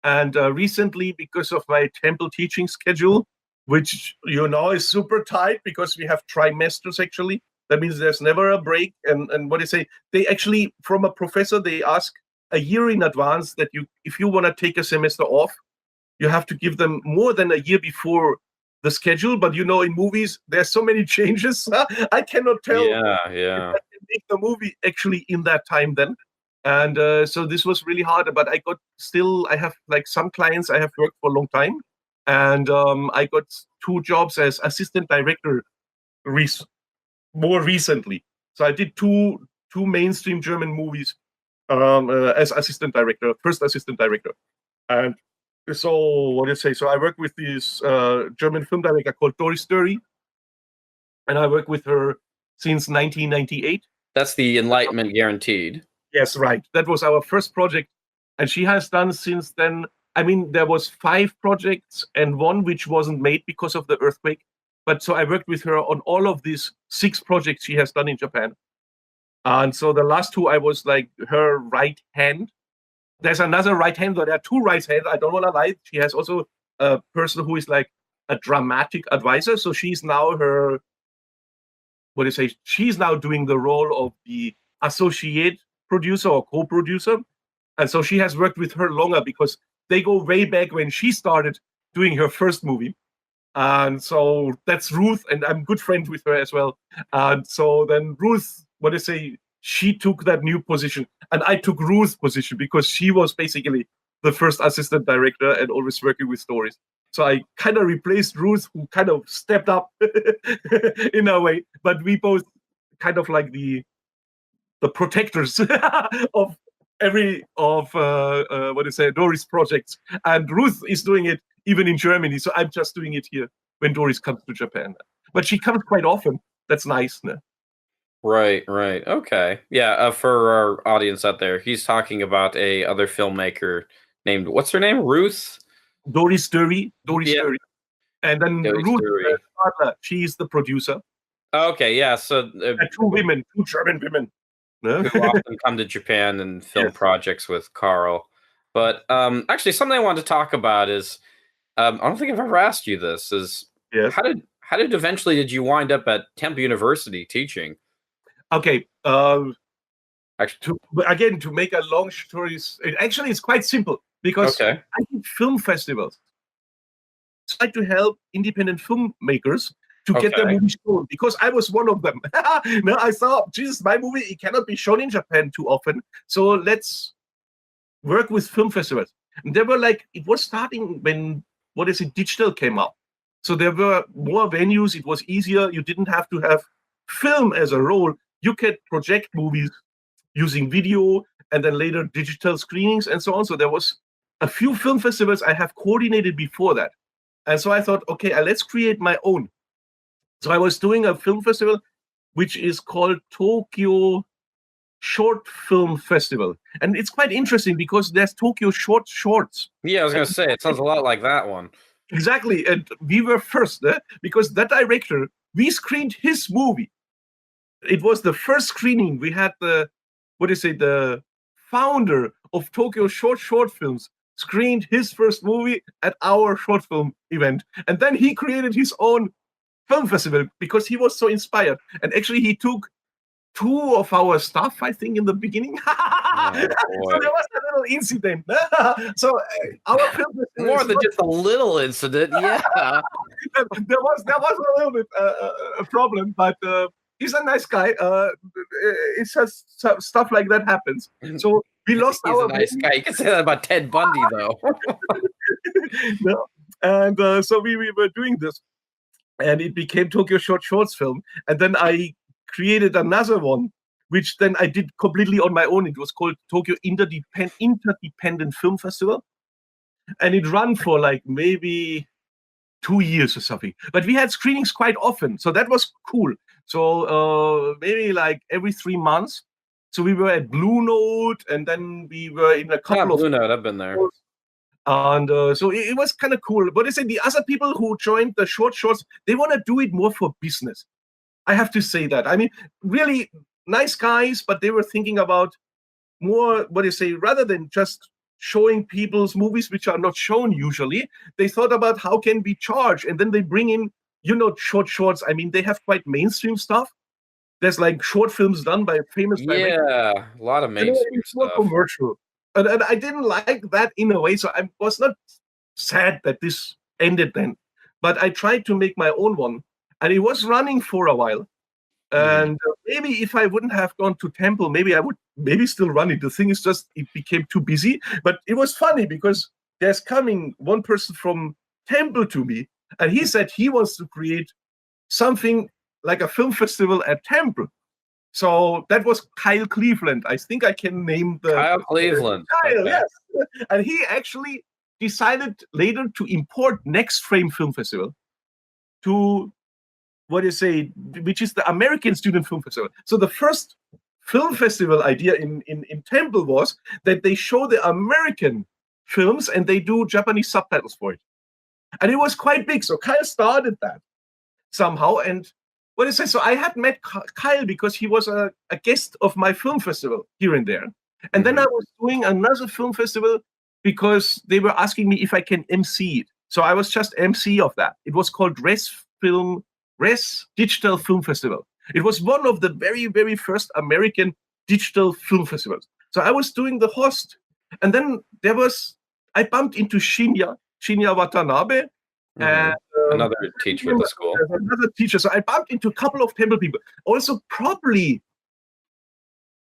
And recently, because of my temple teaching schedule, which is super tight because we have trimesters actually. That means there's never a break. And what do you say? They actually, from a professor, they ask a year in advance that if you want to take a semester off, you have to give them more than a year before the schedule. But in movies, there's so many changes. I cannot tell if I can make the movie actually in that time then. And so this was really hard. But I have like some clients I have worked for a long time. And I got 2 jobs as assistant director more recently. So I did two mainstream German movies as assistant director, first assistant director. And so what do you say? So I work with this German film director called Doris Dury, and I work with her since 1998. That's the Enlightenment Guaranteed. Yes, right. That was our first project, and she has done since then. I mean, there was 5 projects and 1 which wasn't made because of the earthquake. But so I worked with her on all of these 6 projects she has done in Japan. And so the last 2, I was like her right hand. There's another right hand, but there are 2 right hands. I don't want to lie. She has also a person who is like a dramatic advisor. So she's now she's now doing the role of the associate producer or co-producer. And so she has worked with her longer because they go way back when she started doing her first movie. And so that's Ruth, and I'm good friends with her as well. And so then Ruth, she took that new position, and I took Ruth's position because she was basically the first assistant director and always working with stories. So I kind of replaced Ruth, who kind of stepped up in a way, but we both kind of like the protectors of Doris projects. And Ruth is doing it even in Germany, so I'm just doing it here when Doris comes to Japan. But she comes quite often. That's nice. No? Right. Okay. Yeah, for our audience out there, he's talking about a other filmmaker named, what's her name? Ruth? Doris Dury. Dury. And then Doris Ruth Dury. She's the producer. Okay, yeah. So 2 German women. No? Who often come to Japan and film projects with Karl. But actually, something I wanted to talk about is, I don't think I've ever asked you this, is how did eventually did you wind up at Temple University teaching? Okay. To make a long story, actually it's quite simple because I did film festivals. I tried to help independent filmmakers to get their movie shown because I was one of them. No, I thought, Jesus, my movie, it cannot be shown in Japan too often. So let's work with film festivals. And they were like, it was starting when, digital came out. So there were more venues. It was easier. You didn't have to have film as a role. You could project movies using video and then later digital screenings and so on. So there was a few film festivals I have coordinated before that. And so I thought, okay, let's create my own. So I was doing a film festival, which is called Tokyo Short Film Festival. And it's quite interesting because there's Tokyo Shorts. Yeah, I was going to say, it sounds a lot like that one. Exactly. And we were first because that director, we screened his movie. It was the first screening. We had the founder of Tokyo Short Films screened his first movie at our short film event. And then he created his own film festival because he was so inspired. And actually he took 2 of our staff, I think, in the beginning. So there was a little incident. So our film festival more than just a little incident, yeah. there was a little bit a problem, but he's a nice guy. It's just stuff like that happens. So we lost he's a nice guy. You can say that about Ted Bundy, though. No. And so we were doing this, and it became Tokyo Shorts film. And then I created another one, which then I did completely on my own. It was called Tokyo Interdependent Film Festival. And it ran for like maybe 2 years or something. But we had screenings quite often, so that was cool. So maybe like every 3 months. So we were at Blue Note, and then we were in a couple of Blue Note. I've been there. And so it was kind of cool. But I say the other people who joined the shorts, they want to do it more for business. I have to say that. I mean, really nice guys, but they were thinking about more, rather than just showing people's movies which are not shown usually, they thought about how can we charge, and then they bring in, shorts. I mean, they have quite mainstream stuff. There's like short films done by famous directors. A lot of mainstream stuff. Commercial, and I didn't like that in a way. So I was not sad that this ended then, but I tried to make my own one, and it was running for a while. And maybe if I wouldn't have gone to Temple, maybe I would still run it. The thing is just it became too busy. But it was funny because there's coming one person from Temple to me, and he said he wants to create something like a film festival at Temple. So that was Kyle Cleveland. I think I can name the Kyle Cleveland. Kyle, Okay. yes. And he actually decided later to import Next Frame Film Festival to which is the American Student Film Festival. So the first film festival idea in Temple was that they show the American films and they do Japanese subtitles for it. And it was quite big. So Kyle started that somehow. And so I had met Kyle because he was a guest of my film festival here and there. And then I was doing another film festival because they were asking me if I can MC it. So I was just MC of that. It was called Res Digital Film Festival. It was one of the very, very first American digital film festivals. So I was doing the host. And then I bumped into Shinya Watanabe. And, another teacher at the school. Another teacher. So I bumped into a couple of Temple people. Also, probably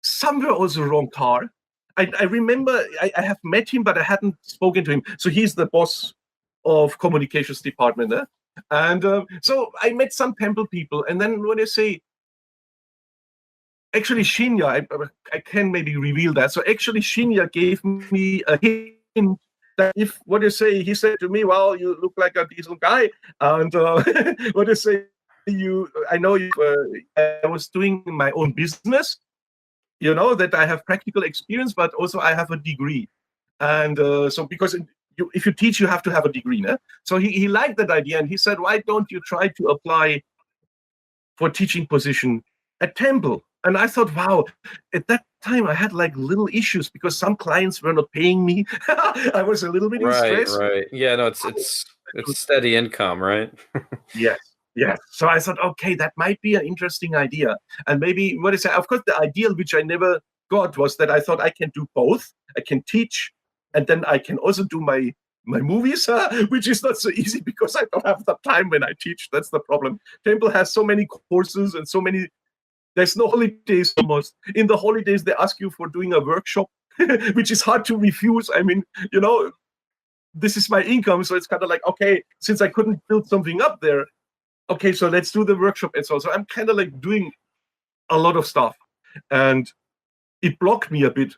somewhere also wrong car. I remember I have met him, but I hadn't spoken to him. So he's the boss of communications department. And so I met some Temple people. And then actually Shinya, I can maybe reveal that. So actually Shinya gave me a hint that if, he said to me, well, you look like a decent guy. And I know I was doing my own business, that I have practical experience, but also I have a degree. And so because if you teach, you have to have a degree. No? So he liked that idea, and he said, why don't you try to apply for teaching position at Temple? And I thought, wow, at that time I had like little issues because some clients were not paying me. I was a little bit in stress. Right. Yeah, no, it's steady income, right? Yes. So I thought, okay, that might be an interesting idea. And maybe, of course, the ideal, which I never got, was that I thought I can do both. I can teach, and then I can also do my movies, which is not so easy because I don't have the time when I teach. That's the problem. Temple has so many courses and so many. There's no holidays almost. In the holidays, they ask you for doing a workshop, which is hard to refuse. I mean, this is my income, so it's kind of like, okay, since I couldn't build something up there, okay, so let's do the workshop and so on. So I'm kind of like doing a lot of stuff, and it blocked me a bit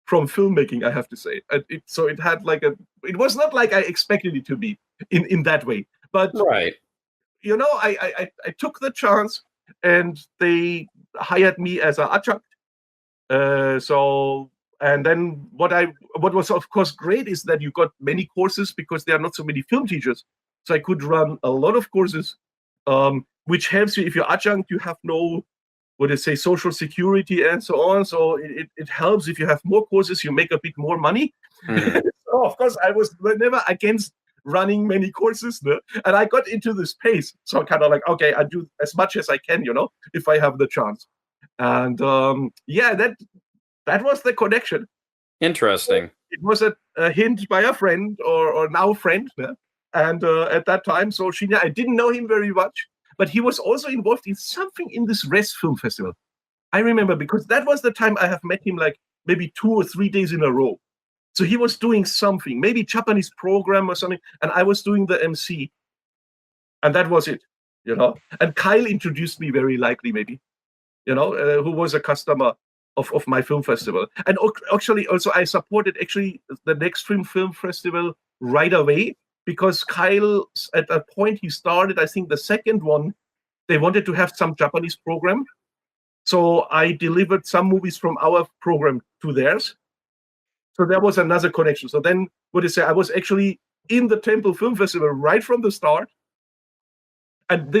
from filmmaking, I have to say. So it had like it was not like I expected it to be in that way, but right. I took the chance, and they hired me as an adjunct. And then what was of course great is that you got many courses because there are not so many film teachers. So I could run a lot of courses, which helps you. If you're adjunct, you have no, social security and so on. So it helps if you have more courses, you make a bit more money. So of course, I was never against running many courses, no? And I got into this pace. So kind of like, okay, I do as much as I can, if I have the chance. And that was the connection. Interesting. It was a hint by a friend or now friend. No? And at that time, so Shinya, I didn't know him very much, but he was also involved in something in this Res Film Festival. I remember because that was the time I have met him like maybe 2 or 3 days in a row. So he was doing something, maybe Japanese program or something, and I was doing the MC. And that was it, And Kyle introduced me very likely, maybe, who was a customer of my film festival. And actually, also I supported the Next Film Festival right away because Kyle, at a point he started, I think the second one, they wanted to have some Japanese program. So I delivered some movies from our program to theirs. So there was another connection. So then, I was actually in the Temple Film Festival right from the start. And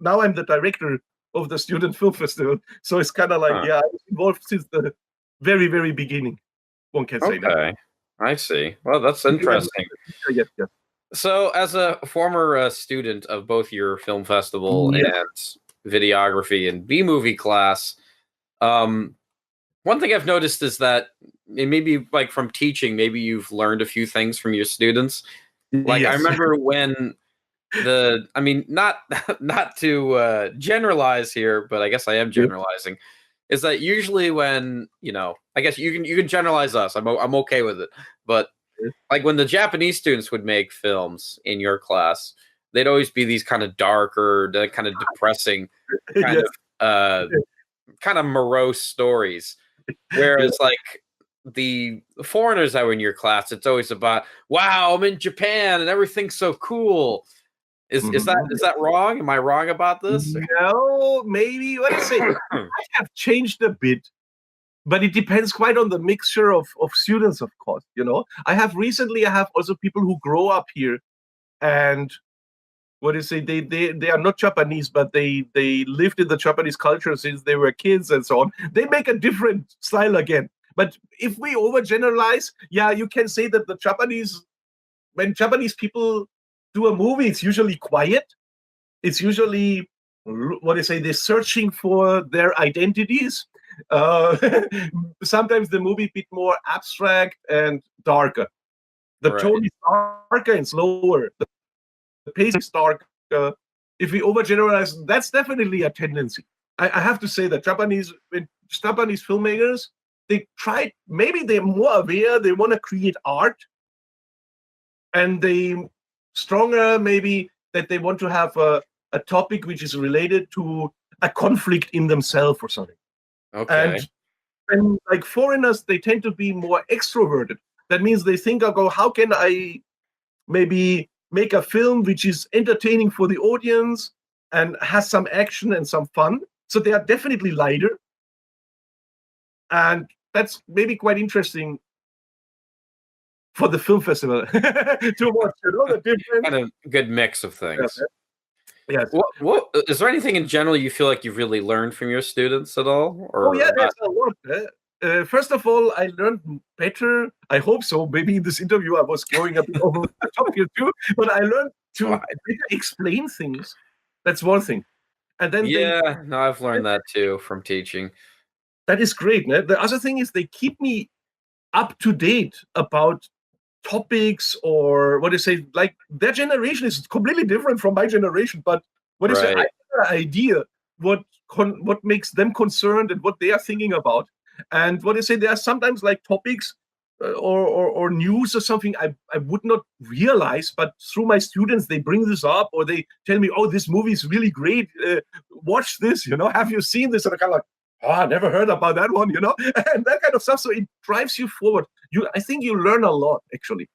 now I'm the director of the Student Film Festival. So it's kind of like, I was involved since the very, very beginning. One can say that. Okay, I see. Well, that's interesting. Yes. So, as a former student of both your film festival and videography and B-movie class, one thing I've noticed is that maybe like from teaching, maybe you've learned a few things from your students. Like I remember when not to generalize here, but I guess I am generalizing, is that usually when, I guess you can generalize us. I'm okay with it. But like when the Japanese students would make films in your class, they'd always be these kind of darker, kind of depressing, kind of morose stories. Whereas like the foreigners that were in your class, it's always about, wow, I'm in Japan and everything's so cool. Is that wrong? Am I wrong about this? No, maybe. What do you say? I have changed a bit, but it depends quite on the mixture of students, of course. I have also people who grow up here, and they are not Japanese, but they lived in the Japanese culture since they were kids and so on. They make a different style again. But if we overgeneralize, you can say that when Japanese people do a movie, it's usually quiet. It's usually, they're searching for their identities. Sometimes the movie a bit more abstract and darker. The tone is darker and slower. The pace is darker. If we overgeneralize, that's definitely a tendency. I have to say that Japanese filmmakers, maybe they're more aware, they want to create art, and they stronger maybe that they want to have a topic which is related to a conflict in themselves or something. Okay. And like foreigners, they tend to be more extroverted. That means they think, how can I maybe make a film which is entertaining for the audience and has some action and some fun? So they are definitely lighter. And that's maybe quite interesting for the film festival to watch, the different kind of good mix of things. Yes. What is there anything in general you feel like you've really learned from your students at all? There's a lot. First of all, I learned better. I hope so. Maybe in this interview I was going a bit over the top here too, but I learned to better explain things. That's one thing. And then I've learned that too from teaching. That is great. The other thing is they keep me up to date about topics, or like their generation is completely different from my generation, but I have an idea what makes them concerned and what they are thinking about. And there are sometimes like topics or news or something I would not realize, but through my students they bring this up, or they tell me, this movie is really great, watch this, have you seen this? And I kind of like, I never heard about that one, and that kind of stuff. So it drives you forward. I think you learn a lot, actually.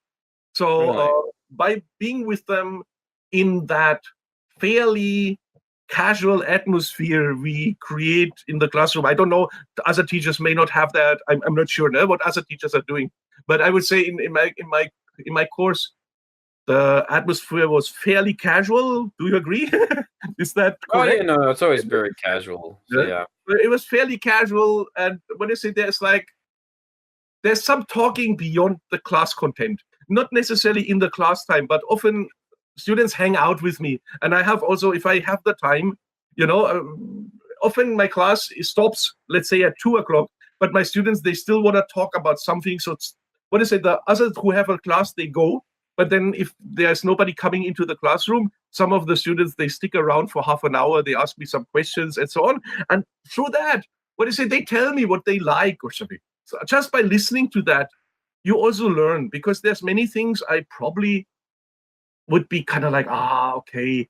So by being with them in that fairly casual atmosphere we create in the classroom, I don't know, the other teachers may not have that. I'm not sure what other teachers are doing, but I would say in my course, the atmosphere was fairly casual. Do you agree? Is that correct? It's always very casual. So, it was fairly casual, and there's some talking beyond the class content, not necessarily in the class time, but often students hang out with me, and I have also, if I have the time, often my class stops, let's say at 2:00, but my students, they still want to talk about something. So the others who have a class, they go. But then if there's nobody coming into the classroom, some of the students, they stick around for half an hour. They ask me some questions and so on. And through that, they tell me what they like or something. So just by listening to that, you also learn, because there's many things I probably would be kind of like, okay,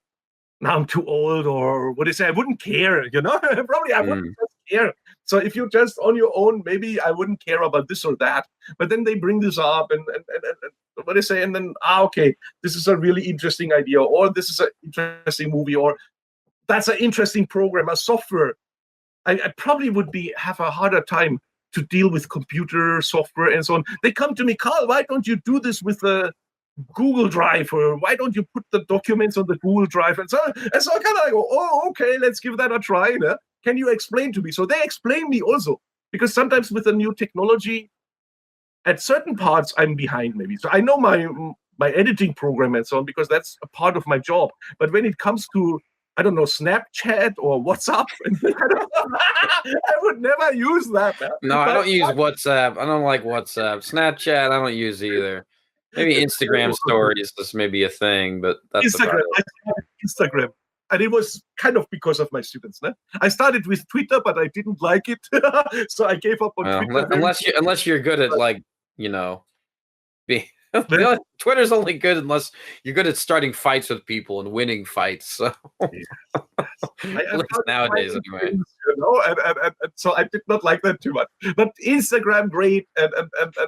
now I'm too old, or I wouldn't care, probably I wouldn't care. So if you're just on your own, maybe I wouldn't care about this or that. But then they bring this up, and what they say, and then okay, this is a really interesting idea, or this is an interesting movie, or that's an interesting program, a software. I probably would have a harder time to deal with computer software and so on. They come to me, Karl, why don't you do this with a Google Drive, or why don't you put the documents on the Google Drive? And so I kind of go, oh, okay, let's give that a try. You know? Can you explain to me? So they explain me also, because sometimes with the new technology, at certain parts I'm behind maybe. So I know my editing program and so on, because that's a part of my job. But when it comes to, I don't know, Snapchat or WhatsApp, I would never use that. No, I don't use WhatsApp. I don't like WhatsApp. Snapchat, I don't use either. Maybe Instagram stories is maybe a thing, but that's Instagram. I started Instagram, and it was kind of because of my students. No? I started with Twitter, but I didn't like it, so I gave up on Twitter. Unless you're good at, like, you know, being. Twitter's only good unless you're good at starting fights with people and winning fights. So at least nowadays, anyway. You know, and so I did not like that too much. But Instagram, great, and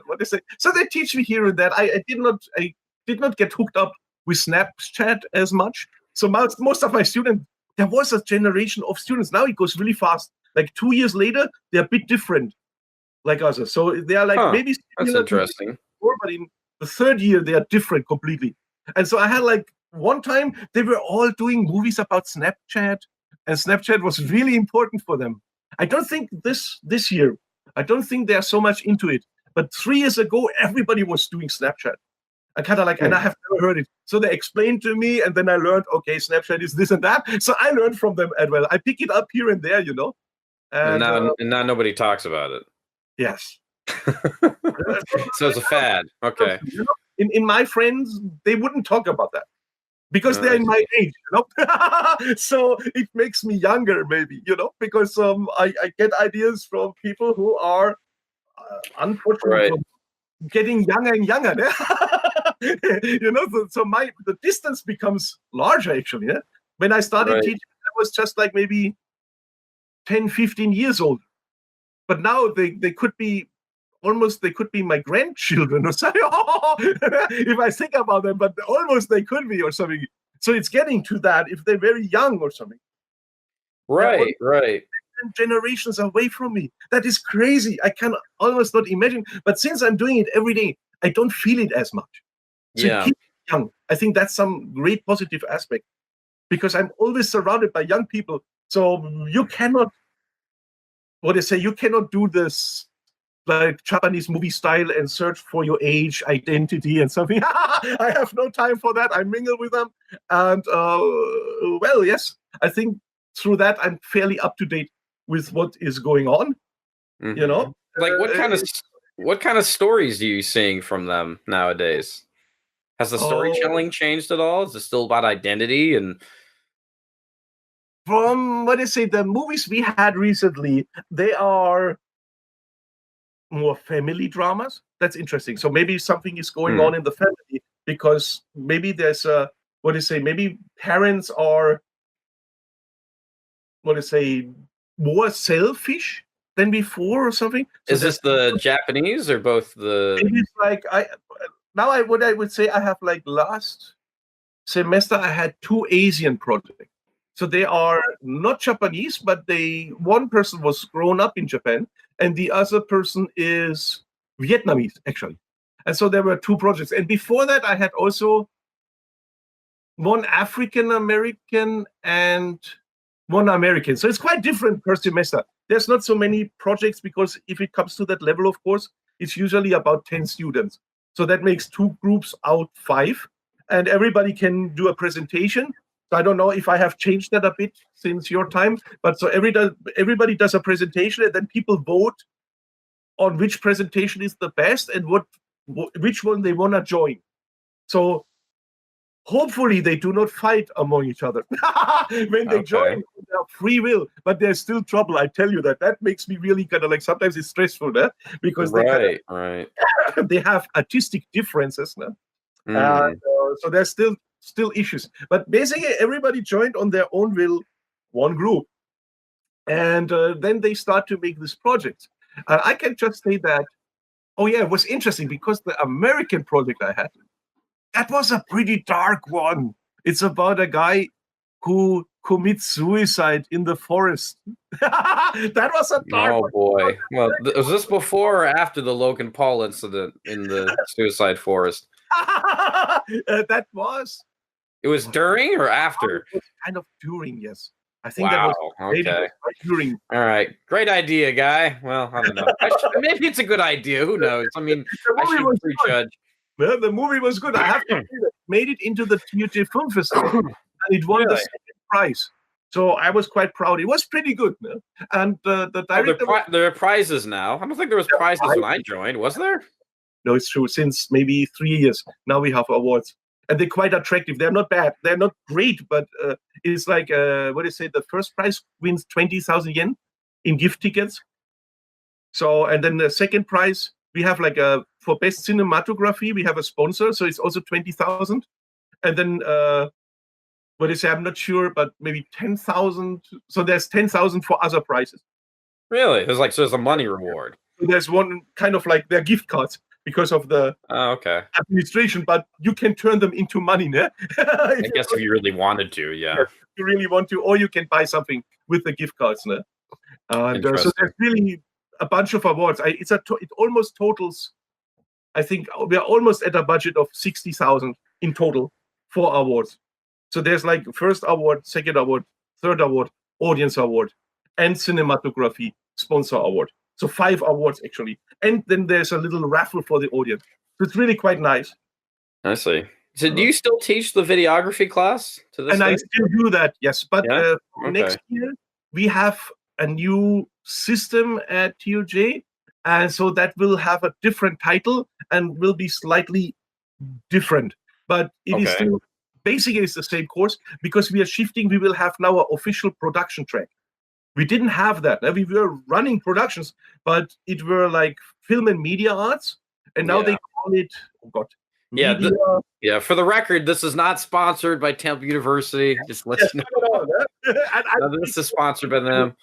what they say. So they teach me here and there. I did not get hooked up with Snapchat as much. So most of my students, there was a generation of students. Now it goes really fast. Like 2 years later, they're a bit different, like us. So they are like maybe that's interesting. But in the third year, they are different completely. And so I had like one time they were all doing movies about Snapchat, and Snapchat was really important for them. I don't think this year, I don't think they are so much into it. But 3 years ago, everybody was doing Snapchat. I kind of like, and I have never heard it. So they explained to me, and then I learned, okay, Snapchat is this and that. So I learned from them as well. I pick it up here and there, you know. And now nobody talks about it. Yes. So it's a fad. Okay. You know, in my friends, they wouldn't talk about that because they're in my age, you know. So it makes me younger, maybe, you know, because I get ideas from people who are unfortunately getting younger and younger. You know, so the distance becomes larger actually. Yeah? When I started teaching, I was just like maybe 10, 15 years old. But now they could be my grandchildren or something. If I think about them, but almost they could be or something. So it's getting to that if they're very young or something. Right. Generations away from me. That is crazy. I can almost not imagine. But since I'm doing it every day, I don't feel it as much. So it keeps me young. I think that's some great positive aspect, because I'm always surrounded by young people. So you cannot, you cannot do this like Japanese movie style and search for your age, identity, and something. I have no time for that. I mingle with them, and yes, I think through that I'm fairly up to date with what is going on. Mm-hmm. You know, like what kind of stories do you seeing from them nowadays? Has the storytelling changed at all? Is it still about identity and? From the movies we had recently, they are more family dramas. That's interesting. So maybe something is going on in the family, because maybe there's maybe parents are more selfish than before or something. So is this the Japanese or both the? It's like I would say I have like last semester I had 2 Asian projects. So they are not Japanese, but one person was grown up in Japan, and the other person is Vietnamese, actually. And so there were 2 projects. And before that, I had also one African American and one American. So it's quite different per semester. There's not so many projects, because if it comes to that level, of course, it's usually about 10 students. So that makes 2 groups out 5, and everybody can do a presentation. So I don't know if I have changed that a bit since your time, but so everybody does a presentation, and then people vote on which presentation is the best and which one they want to join. So hopefully they do not fight among each other when they join their free will, but there's still trouble. I tell you that makes me really kind of like, sometimes it's stressful, because they have artistic differences. So there's still issues, but basically everybody joined on their own will, one group, and then they start to make this project. I can just say that it was interesting, because the American project I had, That was a pretty dark one. It's about a guy who commits suicide in the forest. That was a dark Oh one. boy. Well, was this before or after the Logan Paul incident in the suicide forest? That was. It was during or after? It was kind of during, yes. I think that Wow. was maybe Okay. right during. All right. Great idea, guy. Well, I don't know. Maybe it's a good idea. Who knows? I mean, The I movie shouldn't was good. prejudge. Well, the movie was good. I have to say that. Made it into the TUJ Film Festival, and it won the Really? second prize. So I was quite proud. It was pretty good. No? And the Oh, director. there are prizes now. I don't think there was prizes when I joined. Was there? No, it's true. Since maybe 3 years now, we have awards, and they're quite attractive. They're not bad. They're not great, but it's like what do you say? The first prize wins 20,000 yen in gift tickets. So, and then the second prize we have like for best cinematography we have a sponsor, so it's also 20,000. And then what do you say? I'm not sure, but maybe 10,000. So there's 10,000 for other prizes. Really? There's a money reward. So there's one kind of like their gift cards because of the okay. administration, but you can turn them into money, né? I guess if you really wanted to, yeah. If you really want to, or you can buy something with the gift cards, né? And so there's really a bunch of awards. It almost totals. I think we are almost at a budget of 60,000 in total for awards. So there's like first award, second award, third award, audience award, and cinematography sponsor award. So 5 awards actually. And then there's a little raffle for the audience. So it's really quite nice. I see. So do you still teach the videography class to this And day? I still do that, yes. But Okay. next year, we have a new system at TUJ. And so that will have a different title and will be slightly different. But it is still, basically it's the same course because we are shifting. We will have now an official production track. We didn't have that. We were running productions, but it were like film and media arts. And now they call it, oh God. Yeah, for the record, this is not sponsored by Temple University. Just let you know. This is sponsored by them.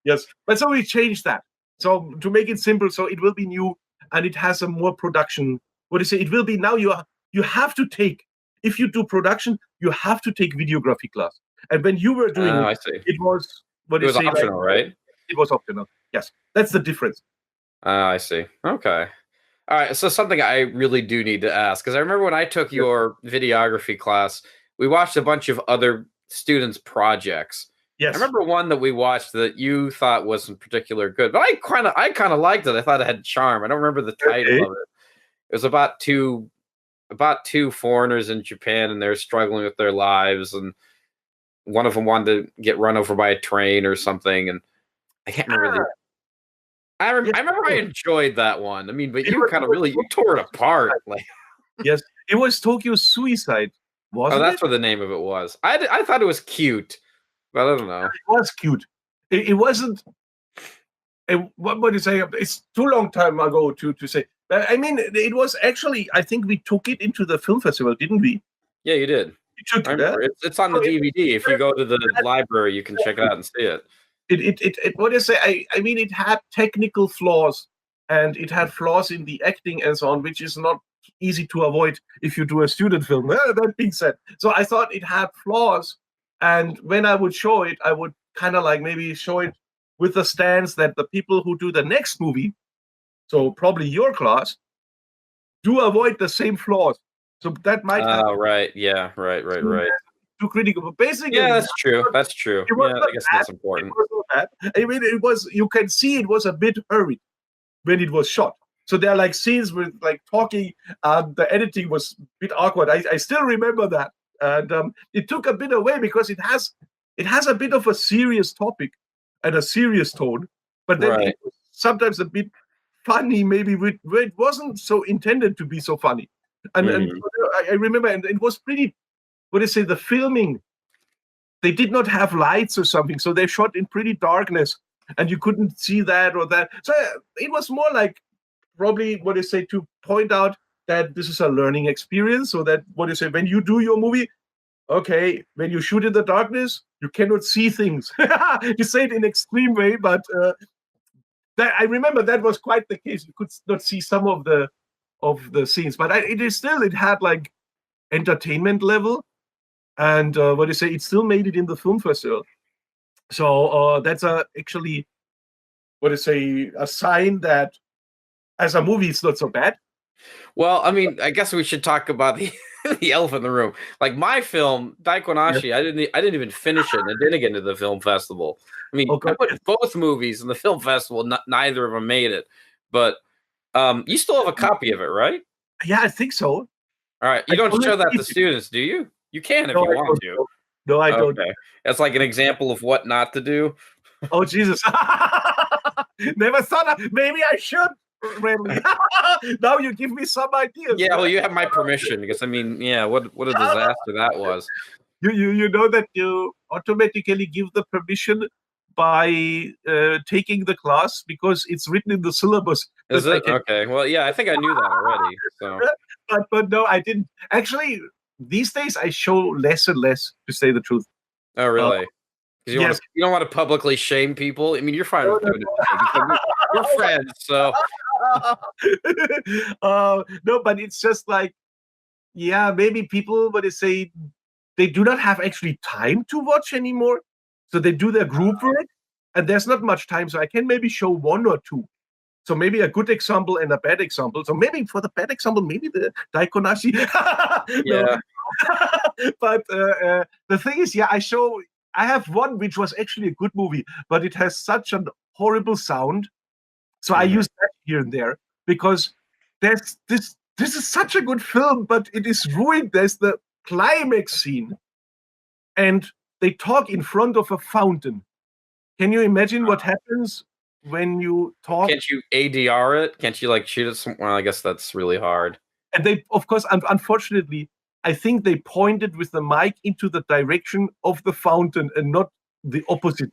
Yes, but so we changed that. So to make it simple, so it will be new and it has a more production. What do you say? It will be now you have to take, if you do production, you have to take videography class. And when you were doing I see. It was optional, right? It was optional. Yes, that's the difference. I see. Okay. All right. So something I really do need to ask, because I remember when I took your videography class, we watched a bunch of other students' projects. Yes. I remember one that we watched that you thought wasn't particularly good, but I kind of liked it. I thought it had charm. I don't remember the title of it. It was about two foreigners in Japan, and they're struggling with their lives, and one of them wanted to get run over by a train or something, and I can't remember I remember I enjoyed that one. I mean, but you kind of you tore it apart. Like, yes, it was Tokyo Suicide. Wasn't that's what the name of it was. I thought it was cute, but I don't know. It was cute. It wasn't. What would you say? It's too long time ago to say. I mean, it was actually. I think we took it into the film festival, didn't we? Yeah, you did. I remember. It's on the DVD. If you go to the library, you can check it out and see it. What do you say? I mean, it had technical flaws, and it had flaws in the acting and so on, which is not easy to avoid if you do a student film. That being said, so I thought it had flaws, and when I would show it, I would kind of like maybe show it with the stance that the people who do the next movie, so probably your class, do avoid the same flaws. So that might. Oh, right. Yeah. Right. Too critical, but basically, yeah, that's true. That's true. Yeah, I guess that's important. I mean, it was. You can see it was a bit hurried when it was shot. So there are like scenes with like talking. The editing was a bit awkward. I still remember that, and it took a bit away because it has a bit of a serious topic and a serious tone, but then it was sometimes a bit funny, maybe where it wasn't so intended to be so funny. And I remember, and it was pretty. What do you say? The filming, they did not have lights or something, so they shot in pretty darkness, and you couldn't see that or that. So it was more like probably what do you say to point out that this is a learning experience. So that what do you say when you do your movie? Okay, when you shoot in the darkness, you cannot see things. You say it in extreme way, but that I remember that was quite the case. You could not see some of the scenes, but it had like entertainment level. And it still made it in the film festival. So that's actually, a sign that as a movie, it's not so bad. Well, I mean, I guess we should talk about the elephant in the room. Like my film, Daikonashi, I didn't even finish it, and it didn't get into the film festival. I mean, I put both movies in the film festival. Neither of them made it, but you still have a copy of it, right? Yeah, I think so. All right, you don't show that to students, do you? You can if you want to. No, I don't. That's like an example of what not to do. Oh, Jesus. Never thought of, maybe I should. Really? Now you give me some ideas. Yeah, well, you have my permission because I mean, yeah, what a disaster that was. You know that you automatically give the permission by taking the class because it's written in the syllabus. Is it? Okay. Well, yeah, I think I knew that already. So, but no, I didn't. Actually, these days I show less and less, to say the truth. Oh, really? Because you don't want to publicly shame people. I mean, you're fine with doing it. We're friends, so. No, but it's just like, yeah, maybe people, they do not have actually time to watch anymore. So they do their group work, and there's not much time. So I can maybe show one or two. So maybe a good example and a bad example. So maybe for the bad example, maybe the Daikonashi. Yeah. But the thing is, yeah, I have one which was actually a good movie, but it has such a horrible sound. So I use that here and there because there's this is such a good film, but it is ruined. There's the climax scene, and they talk in front of a fountain. Can you imagine what happens when you talk? Can't you ADR it? Can't you like shoot it somewhere? Well, I guess that's really hard. And they, of course, unfortunately, I think they pointed with the mic into the direction of the fountain and not the opposite.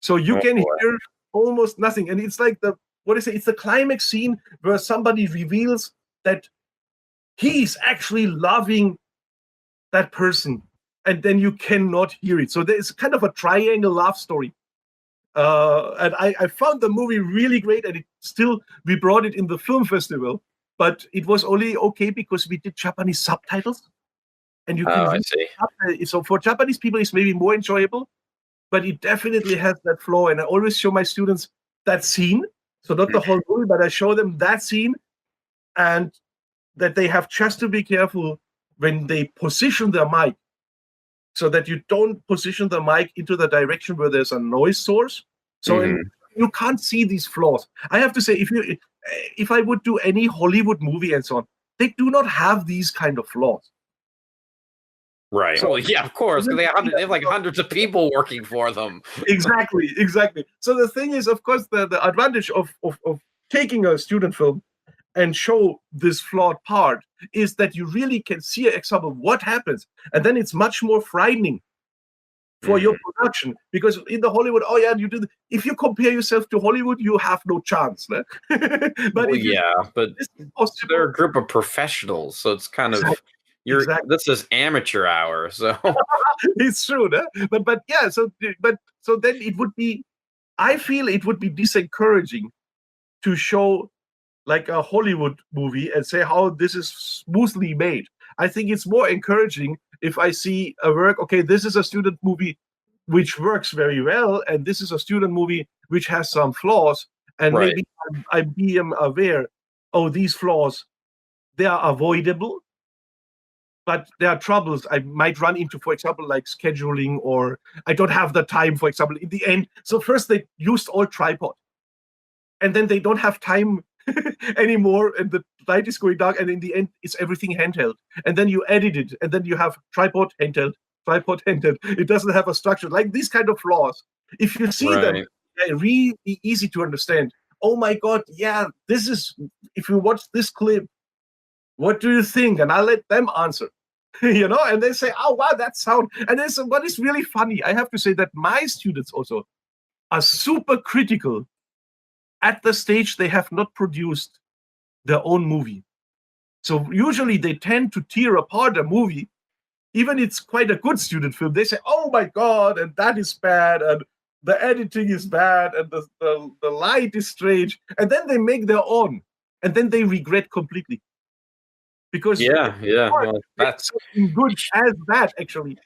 So you can hear almost nothing. And it's like it's the climax scene where somebody reveals that he's actually loving that person. And then you cannot hear it. So there's kind of a triangle love story. And I found the movie really great, and we brought it in the film festival, but it was only okay because we did Japanese subtitles, and you can. I see. So for Japanese people, it's maybe more enjoyable, but it definitely has that flaw. And I always show my students that scene, so not the whole movie, but I show them that scene, and that they have just to be careful when they position their mic, so that you don't position the mic into the direction where there's a noise source. So you can't see these flaws. I have to say, if I would do any Hollywood movie and so on, they do not have these kind of flaws. Right. So, well, yeah, of course, because they have like hundreds of people working for them. Exactly. So the thing is, of course, the advantage of taking a student film and show this flawed part is that you really can see an example of what happens. And then it's much more frightening for your production, because in the Hollywood, if you compare yourself to Hollywood, you have no chance. But but they're a group of professionals, so it's kind of this is amateur hour, so it's true, no? But so then it would be, I feel it would be disencouraging to show like a Hollywood movie and say how this is smoothly made. I think it's more encouraging if I see a work, okay, this is a student movie which works very well, and this is a student movie which has some flaws, and maybe I be aware, these flaws, they are avoidable, but there are troubles I might run into, for example, like scheduling, or I don't have the time, for example, in the end. So first they used all tripod, and then they don't have time anymore, and the light is going dark, and in the end it's everything handheld, and then you edit it, and then you have tripod handheld. It doesn't have a structure. Like these kind of flaws, if you see them, they're really easy to understand. Oh my god, yeah, this is, if you watch this clip, what do you think? And I'll let them answer. And they say, oh wow, that sound. And what is really funny, I have to say that my students also are super critical at the stage they have not produced their own movie. So usually they tend to tear apart a movie, even it's quite a good student film. They say, oh my god, and that is bad, and the editing is bad, and the light is strange, and then they make their own, and then they regret completely. because Yeah. Well, that's something good as that actually.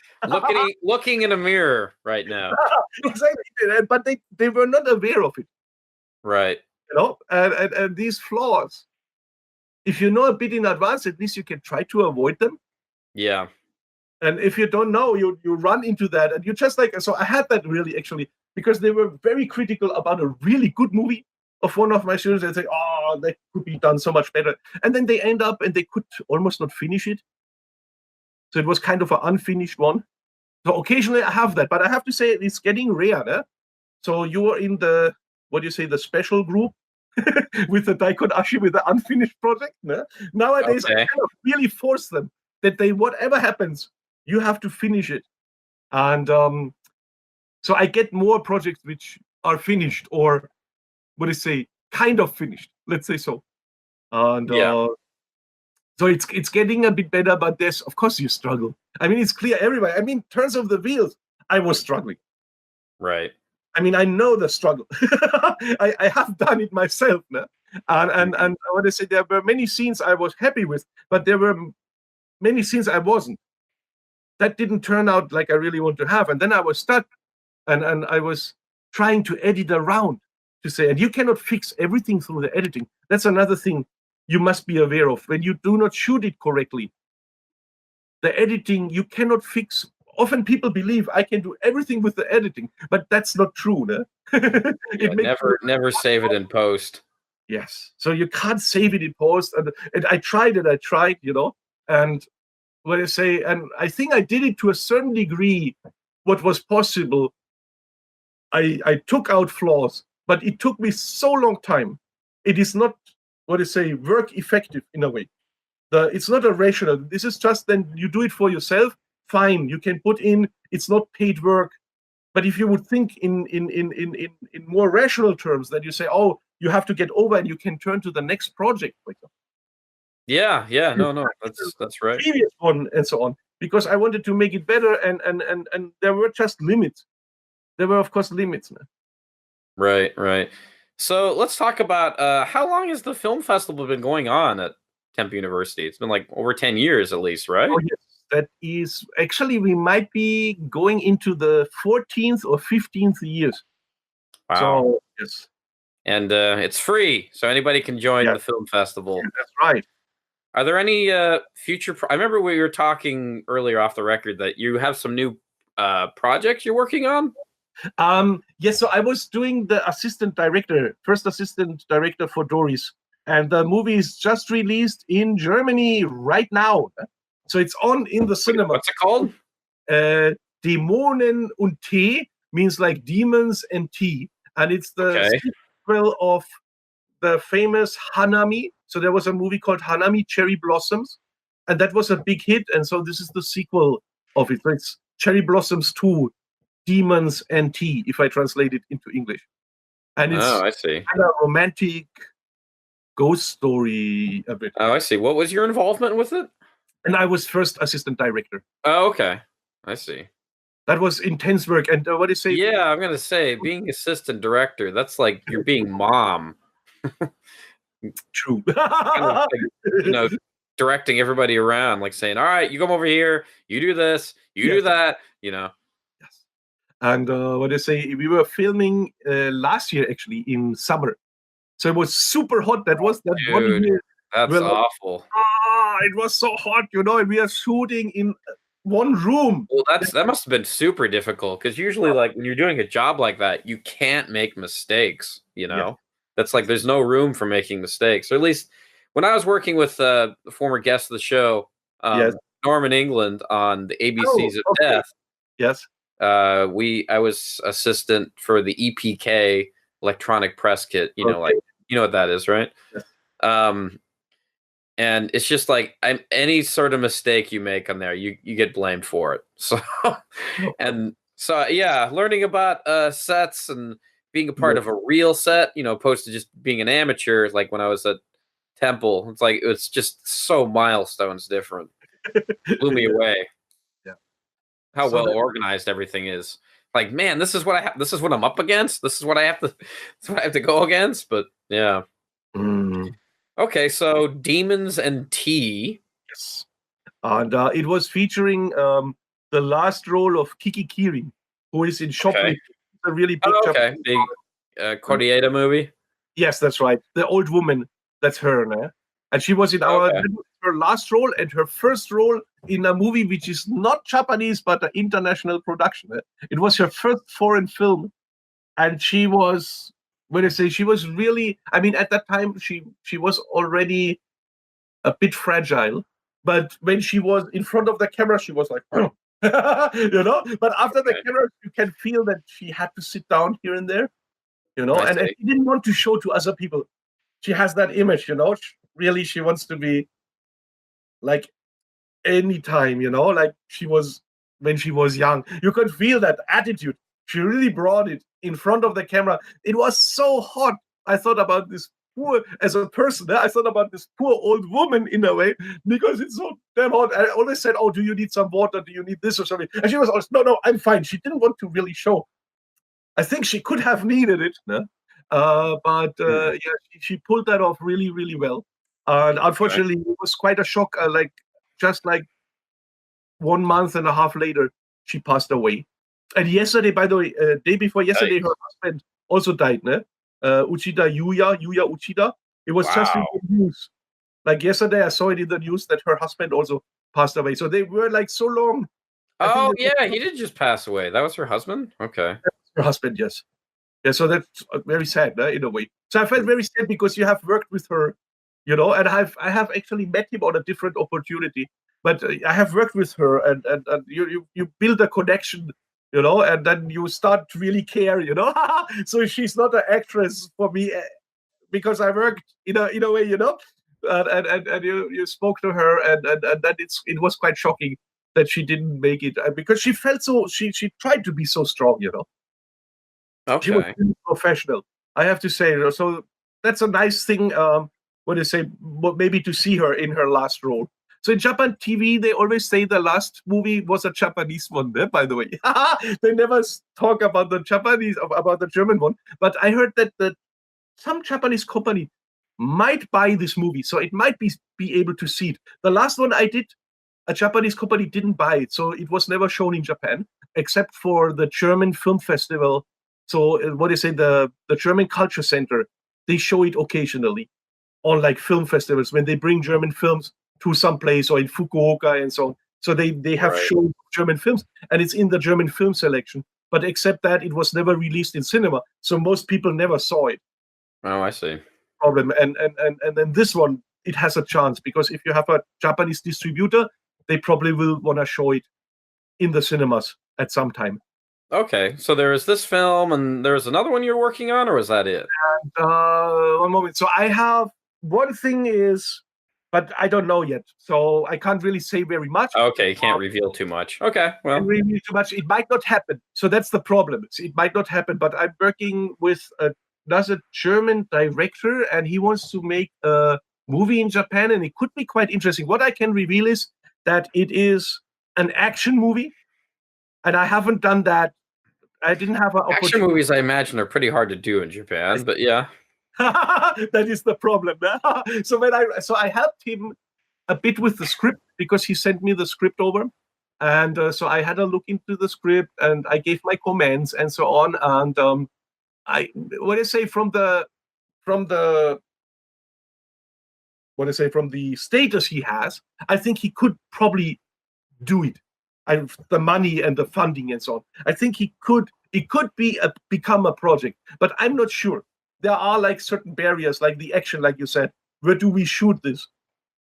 looking in a mirror right now. Exactly, but they were not aware of it. Right. And these flaws, if you know a bit in advance, at least you can try to avoid them. Yeah. And if you don't know, you run into that, and you just like. So I had that really actually because they were very critical about a really good movie of one of my students. They say, "Oh, that could be done so much better," and then they end up and they could almost not finish it. So it was kind of an unfinished one. So occasionally I have that, but I have to say it's getting rare. Ne? So you are in the the special group with the Daikon Ashi with the unfinished project. Ne? Nowadays, I kind of really force them that whatever happens, you have to finish it. And so I get more projects which are finished or kind of finished. Let's say so. And so it's getting a bit better, but there's of course you struggle. I mean, it's clear everybody. I mean, turns of the wheels, I was struggling. Right. I mean, I know the struggle. I have done it myself, no? And I want to say there were many scenes I was happy with, but there were many scenes I wasn't. That didn't turn out like I really want to have, and then I was stuck, and I was trying to edit around to say, and you cannot fix everything through the editing. That's another thing you must be aware of. When you do not shoot it correctly, the editing you cannot fix. Often people believe I can do everything with the editing, but that's not true. No? Never save it in post. Yes. So you can't save it in post. And I tried, and what I say, and I think I did it to a certain degree, what was possible. I took out flaws, but it took me so long time. It is not, work effective in a way. It's not a rational. This is just then you do it for yourself. Fine, you can put in. It's not paid work, but if you would think in more rational terms, that you say, oh, you have to get over, and you can turn to the next project. Yeah, no, that's right. Previous one and so on, because I wanted to make it better, and there were just limits. There were of course limits. Man. Right. So let's talk about how long has the film festival been going on at Tempe University? It's been like over 10 years at least, right? Oh, yes. That is actually, we might be going into the 14th or 15th years. Wow. So, yes. And it's free, so anybody can join the film festival. Yeah, that's right. Are there any future? I remember we were talking earlier off the record that you have some new projects you're working on. Yes, so I was doing the first assistant director for Doris, and the movie is just released in Germany right now. So it's on in the cinema. What's it called? Dämonen und Tee means like demons and tea, and it's the sequel of the famous Hanami. So there was a movie called Hanami Cherry Blossoms, and that was a big hit. And so this is the sequel of it. So it's Cherry Blossoms 2, Demons and Tea, if I translate it into English. And it's I see. Kind of romantic ghost story a bit. Oh, I see. What was your involvement with it? And I was first assistant director. Oh, okay. I see. That was intense work. And what do you say? Yeah, I'm going to say being assistant director, that's like you're being mom. True. Directing everybody around, like saying, all right, you come over here, you do this, you do that, Yes. And what do you say? We were filming last year, actually, in summer. So it was super hot. That 1 year. That's awful. It was so hot, and we are shooting in one room. Well, that must have been super difficult, because usually, like, when you're doing a job like that, you can't make mistakes, Yeah. That's like there's no room for making mistakes. Or at least when I was working with a former guest of the show, Norman England, on the ABCs of Death. Yes. I was assistant for the EPK electronic press kit. You know what that is, right? Yes. And it's just like any sort of mistake you make on there, you get blamed for it. So, learning about sets and being a part of a real set, opposed to just being an amateur, like when I was at Temple, it's just so milestones different. Blew me away. Yeah. How well organized everything is. Like, man, this is what I have. This is what I'm up against. This is what I have to. That's what I have to go against. But yeah. Mm. Okay, so Demons and Tea. Yes. And it was featuring the last role of Kiki Kiri, who is in Shoplifting. It's a really big Okay. Big Cordiata movie. Yes, that's right. The old woman, that's her. Né? And she was in her last role and her first role in a movie which is not Japanese, but an international production. It was her first foreign film. And she was, she was really, I mean, at that time, she was already a bit fragile. But when she was in front of the camera, she was like, But after the camera, you can feel that she had to sit down here and there. And she didn't want to show to other people. She has that image, really, she wants to be like anytime, like she was when she was young. You could feel that attitude. She really brought it in front of the camera. It was so hot. I thought about this as a person, I thought about this poor old woman in a way, because it's so damn hot. I always said, oh, do you need some water? Do you need this or something? And she was always, no, I'm fine. She didn't want to really show. I think she could have needed it, no? But she pulled that off really, really well. And unfortunately, it was quite a shock. Just like 1 month and a half later, she passed away. And yesterday, by the way, day before yesterday, her husband also died. Ne? Uchida Yuya Uchida. It was just in the news. Like yesterday, I saw it in the news that her husband also passed away. So they were like so long. Oh yeah, he did just pass away. That was her husband. Okay, her husband, yes. Yeah, so that's very sad, in a way. So I felt very sad because you have worked with her, and I have actually met him on a different opportunity. But I have worked with her, and you build a connection, and then you start to really care, So she's not an actress for me because I worked in a way, and you spoke to her, and that it was quite shocking that she didn't make it because she felt so. She tried to be so strong, Okay. She was really professional, I have to say. So that's a nice thing. Maybe to see her in her last role. So in Japan TV, they always say the last movie was a Japanese one. By the way, they never talk about the about the German one. But I heard that some Japanese company might buy this movie, so it might be able to see it. The last one I did, a Japanese company didn't buy it, so it was never shown in Japan, except for the German Film Festival. So the German Culture Center, they show it occasionally on like film festivals when they bring German films to some place or in Fukuoka and so on. So they have shown German films, and it's in the German film selection. But except that, it was never released in cinema, so most people never saw it. Oh, I see. Problem. And then this one, it has a chance, because if you have a Japanese distributor, they probably will want to show it in the cinemas at some time. Okay, so there is this film, and there's another one you're working on, or is that it? And, 1 moment. So I have one thing but I don't know yet, so I can't really say very much. Okay, you can't reveal too much. Okay, well, reveal too much, it might not happen. So that's the problem. It might not happen. But I'm working with another German director, and he wants to make a movie in Japan, and it could be quite interesting. What I can reveal is that it is an action movie, and I haven't done that. I didn't have an opportunity. Action movies, I imagine, are pretty hard to do in Japan, but yeah. That is the problem. So I helped him a bit with the script, because he sent me the script over, and so I had a look into the script, and I gave my comments and so on. And from the status he has, I think he could probably do it. The money and the funding and so on. I think it could become a project, but I'm not sure. There are like certain barriers, like the action, like you said. Where do we shoot this?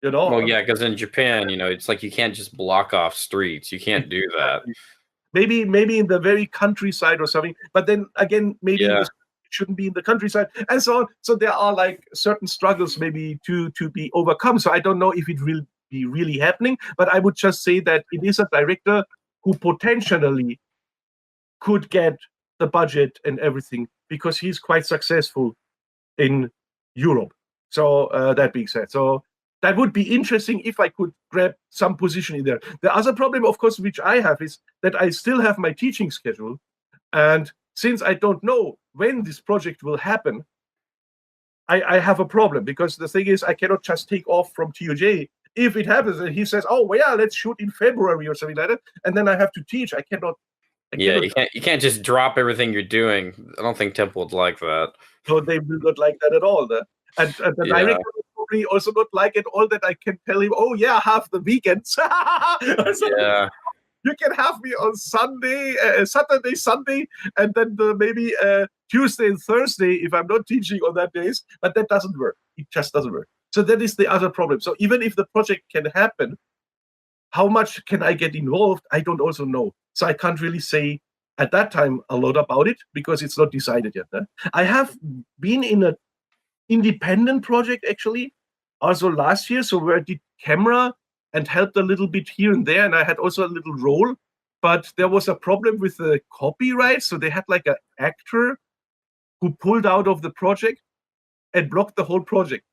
Well, yeah, because in Japan, it's like you can't just block off streets. You can't do that. Maybe in the very countryside or something. But then again, maybe it shouldn't be in the countryside and so on. So there are like certain struggles maybe to be overcome. So I don't know if it will be really happening, but I would just say that it is a director who potentially could get the budget and everything, because he's quite successful in Europe. So that being said, so that would be interesting if I could grab some position in there. The other problem, of course, which I have, is that I still have my teaching schedule, and since I don't know when this project will happen, I have a problem, because the thing is, I cannot just take off from TUJ if it happens and he says, "Oh, well, yeah, let's shoot in February or something like that," and then I have to teach, I cannot. Yeah, you can't just drop everything you're doing. I don't think Temple would like that. No, they will not like that at all. And the director will probably also not like it all that I can tell him, "Oh yeah, have the weekends." Yeah. You can have me on Sunday, Saturday, Sunday, and then maybe Tuesday and Thursday if I'm not teaching on that days. But that doesn't work. It just doesn't work. So that is the other problem. So even if the project can happen, how much can I get involved? I don't also know. So I can't really say at that time a lot about it because it's not decided yet. I have been in an independent project actually also last year. So where I did camera and helped a little bit here and there. And I had also a little role, but there was a problem with the copyright. So they had like an actor who pulled out of the project and blocked the whole project.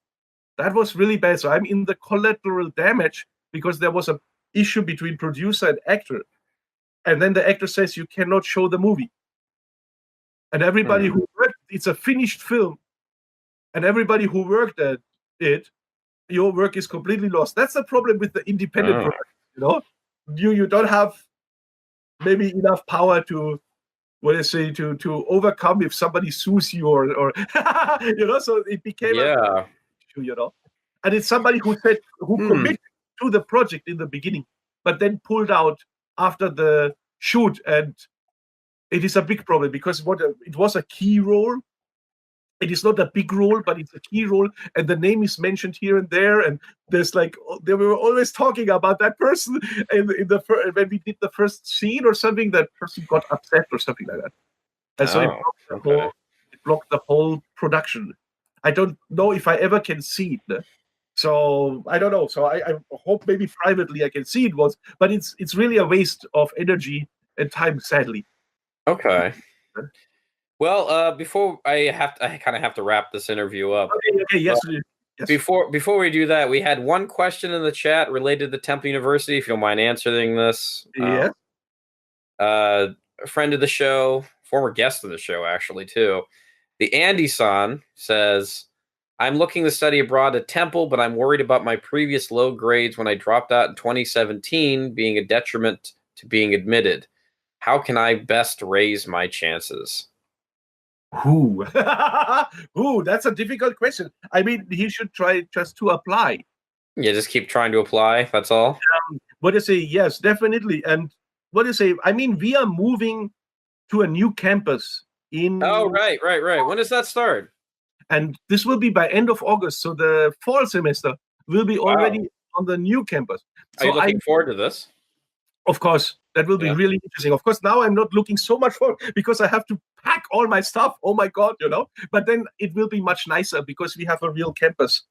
That was really bad. So I'm in the collateral damage because there was an issue between producer and actor. And then the actor says, you cannot show the movie. And everybody who worked, it's a finished film. And everybody who worked at it, your work is completely lost. That's the problem with the independent product. You don't have maybe enough power to to overcome if somebody sues you or so it became a issue, and it's somebody who committed to the project in the beginning but then pulled out after the shoot, and it is a big problem because it was a key role. It is not a big role, but it's a key role, and the name is mentioned here and there. And there's they were always talking about that person, and when we did the first scene or something, that person got upset or something like that, and so it blocked the whole production. I don't know if I ever can see it, so I don't know. So I hope maybe privately I can see it but it's really a waste of energy and time, sadly. Okay. Well, before I kind of have to wrap this interview up. Okay, yes. Before we do that, we had one question in the chat related to Temple University. If you don't mind answering this. Yeah. A friend of the show, former guest of the show, actually too. The Andy-san says, "I'm looking to study abroad at Temple, but I'm worried about my previous low grades when I dropped out in 2017 being a detriment to being admitted. How can I best raise my chances?" Ooh, that's a difficult question. I mean, he should try just to apply. Yeah, just keep trying to apply. That's all. What do you say? Yes, definitely. And what do you say? I mean, we are moving to a new campus in. Oh, right. When does that start? And this will be by end of August. So the fall semester will be already on the new campus. So are you looking forward to this? Of course, that will be really interesting. Of course, now I'm not looking so much forward because I have to pack all my stuff. Oh my God, But then it will be much nicer because we have a real campus.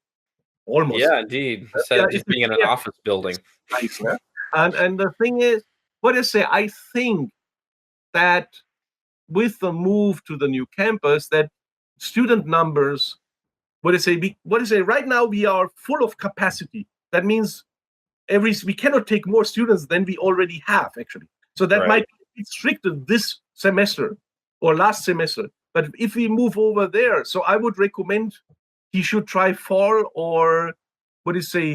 Almost. Yeah, indeed. Instead of just being in an office building. Nice, yeah? And the thing is, I think that with the move to the new campus, that student numbers, right now we are full of capacity. That means we cannot take more students than we already have, actually. So that might be restricted this semester or last semester. But if we move over there, so I would recommend he should try fall or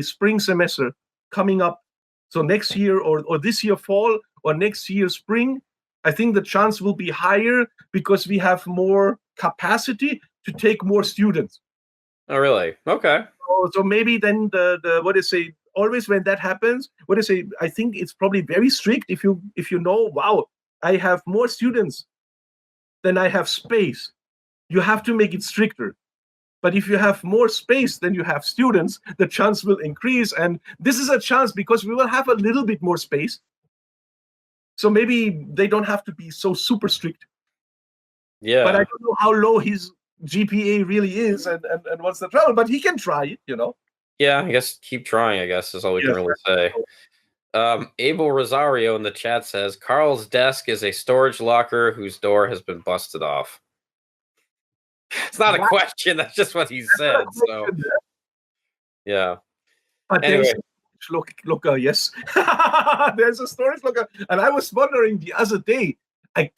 spring semester coming up. So next year or this year fall or next year spring, I think the chance will be higher because we have more capacity to take more students. Oh, really? Okay. So maybe then always when that happens, I think it's probably very strict if you know, wow, I have more students than I have space. You have to make it stricter. But if you have more space than you have students, the chance will increase. And this is a chance because we will have a little bit more space. So maybe they don't have to be so super strict. Yeah. But I don't know how low his GPA really is and what's the trouble. But he can try it, Yeah, I guess keep trying, I guess, is all we can really say. Abel Rosario in the chat says, Karl's desk is a storage locker whose door has been busted off. It's not a question, that's just what he said. So, yeah. But anyway. There's a storage locker, yes. There's a storage locker. And I was wondering the other day, a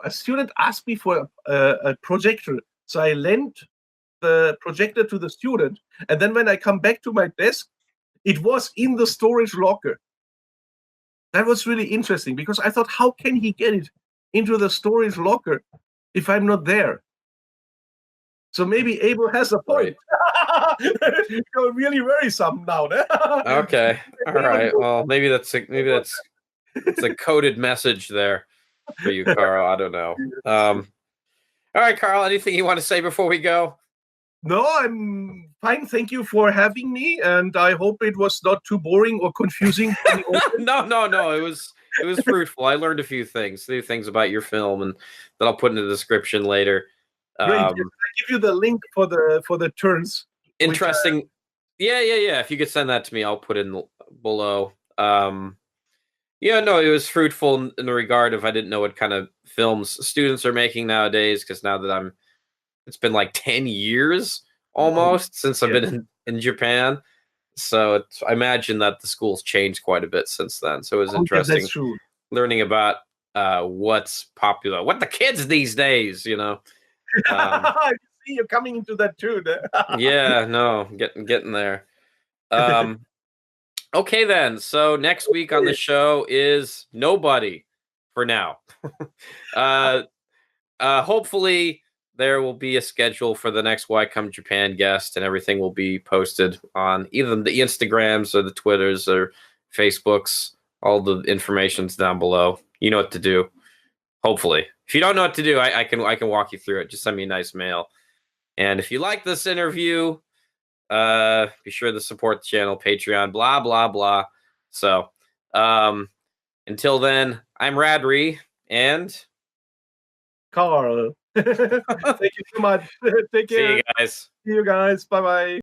student asked me for a projector. So I lent the projector to the student, and then when I come back to my desk, it was in the storage locker. That was really interesting because I thought, how can he get it into the storage locker if I'm not there? So maybe Abel has a point. You're really worrisome now. Okay, all right. Well, maybe that's it's a coded message there for you, Karl. I don't know. All right, Karl. Anything you want to say before we go? No, I'm fine. Thank you for having me, and I hope it was not too boring or confusing. No. It was fruitful. I learned a few things about your film, and that I'll put in the description later. Great. I give you the link for the turns. Interesting. Yeah. If you could send that to me, I'll put it in below. Yeah, no, it was fruitful in the regard of I didn't know what kind of films students are making nowadays, because now that it's been like 10 years almost since I've been in Japan. So I imagine that the school's changed quite a bit since then. So it was interesting learning about what's popular, what the kids these days, you know. I see you're coming into that too. Yeah, no, getting there. Okay, then. So next week on the show is nobody for now. Hopefully there will be a schedule for the next Why Come Japan guest, and everything will be posted on either the Instagrams or the Twitters or Facebooks. All the information's down below. You know what to do. Hopefully. If you don't know what to do, I can walk you through it. Just send me a nice mail. And if you like this interview, be sure to support the channel, Patreon, blah, blah, blah. So, until then, I'm Radrey and Karl. Thank you so much. Take care. See you guys. See you guys. Bye-bye.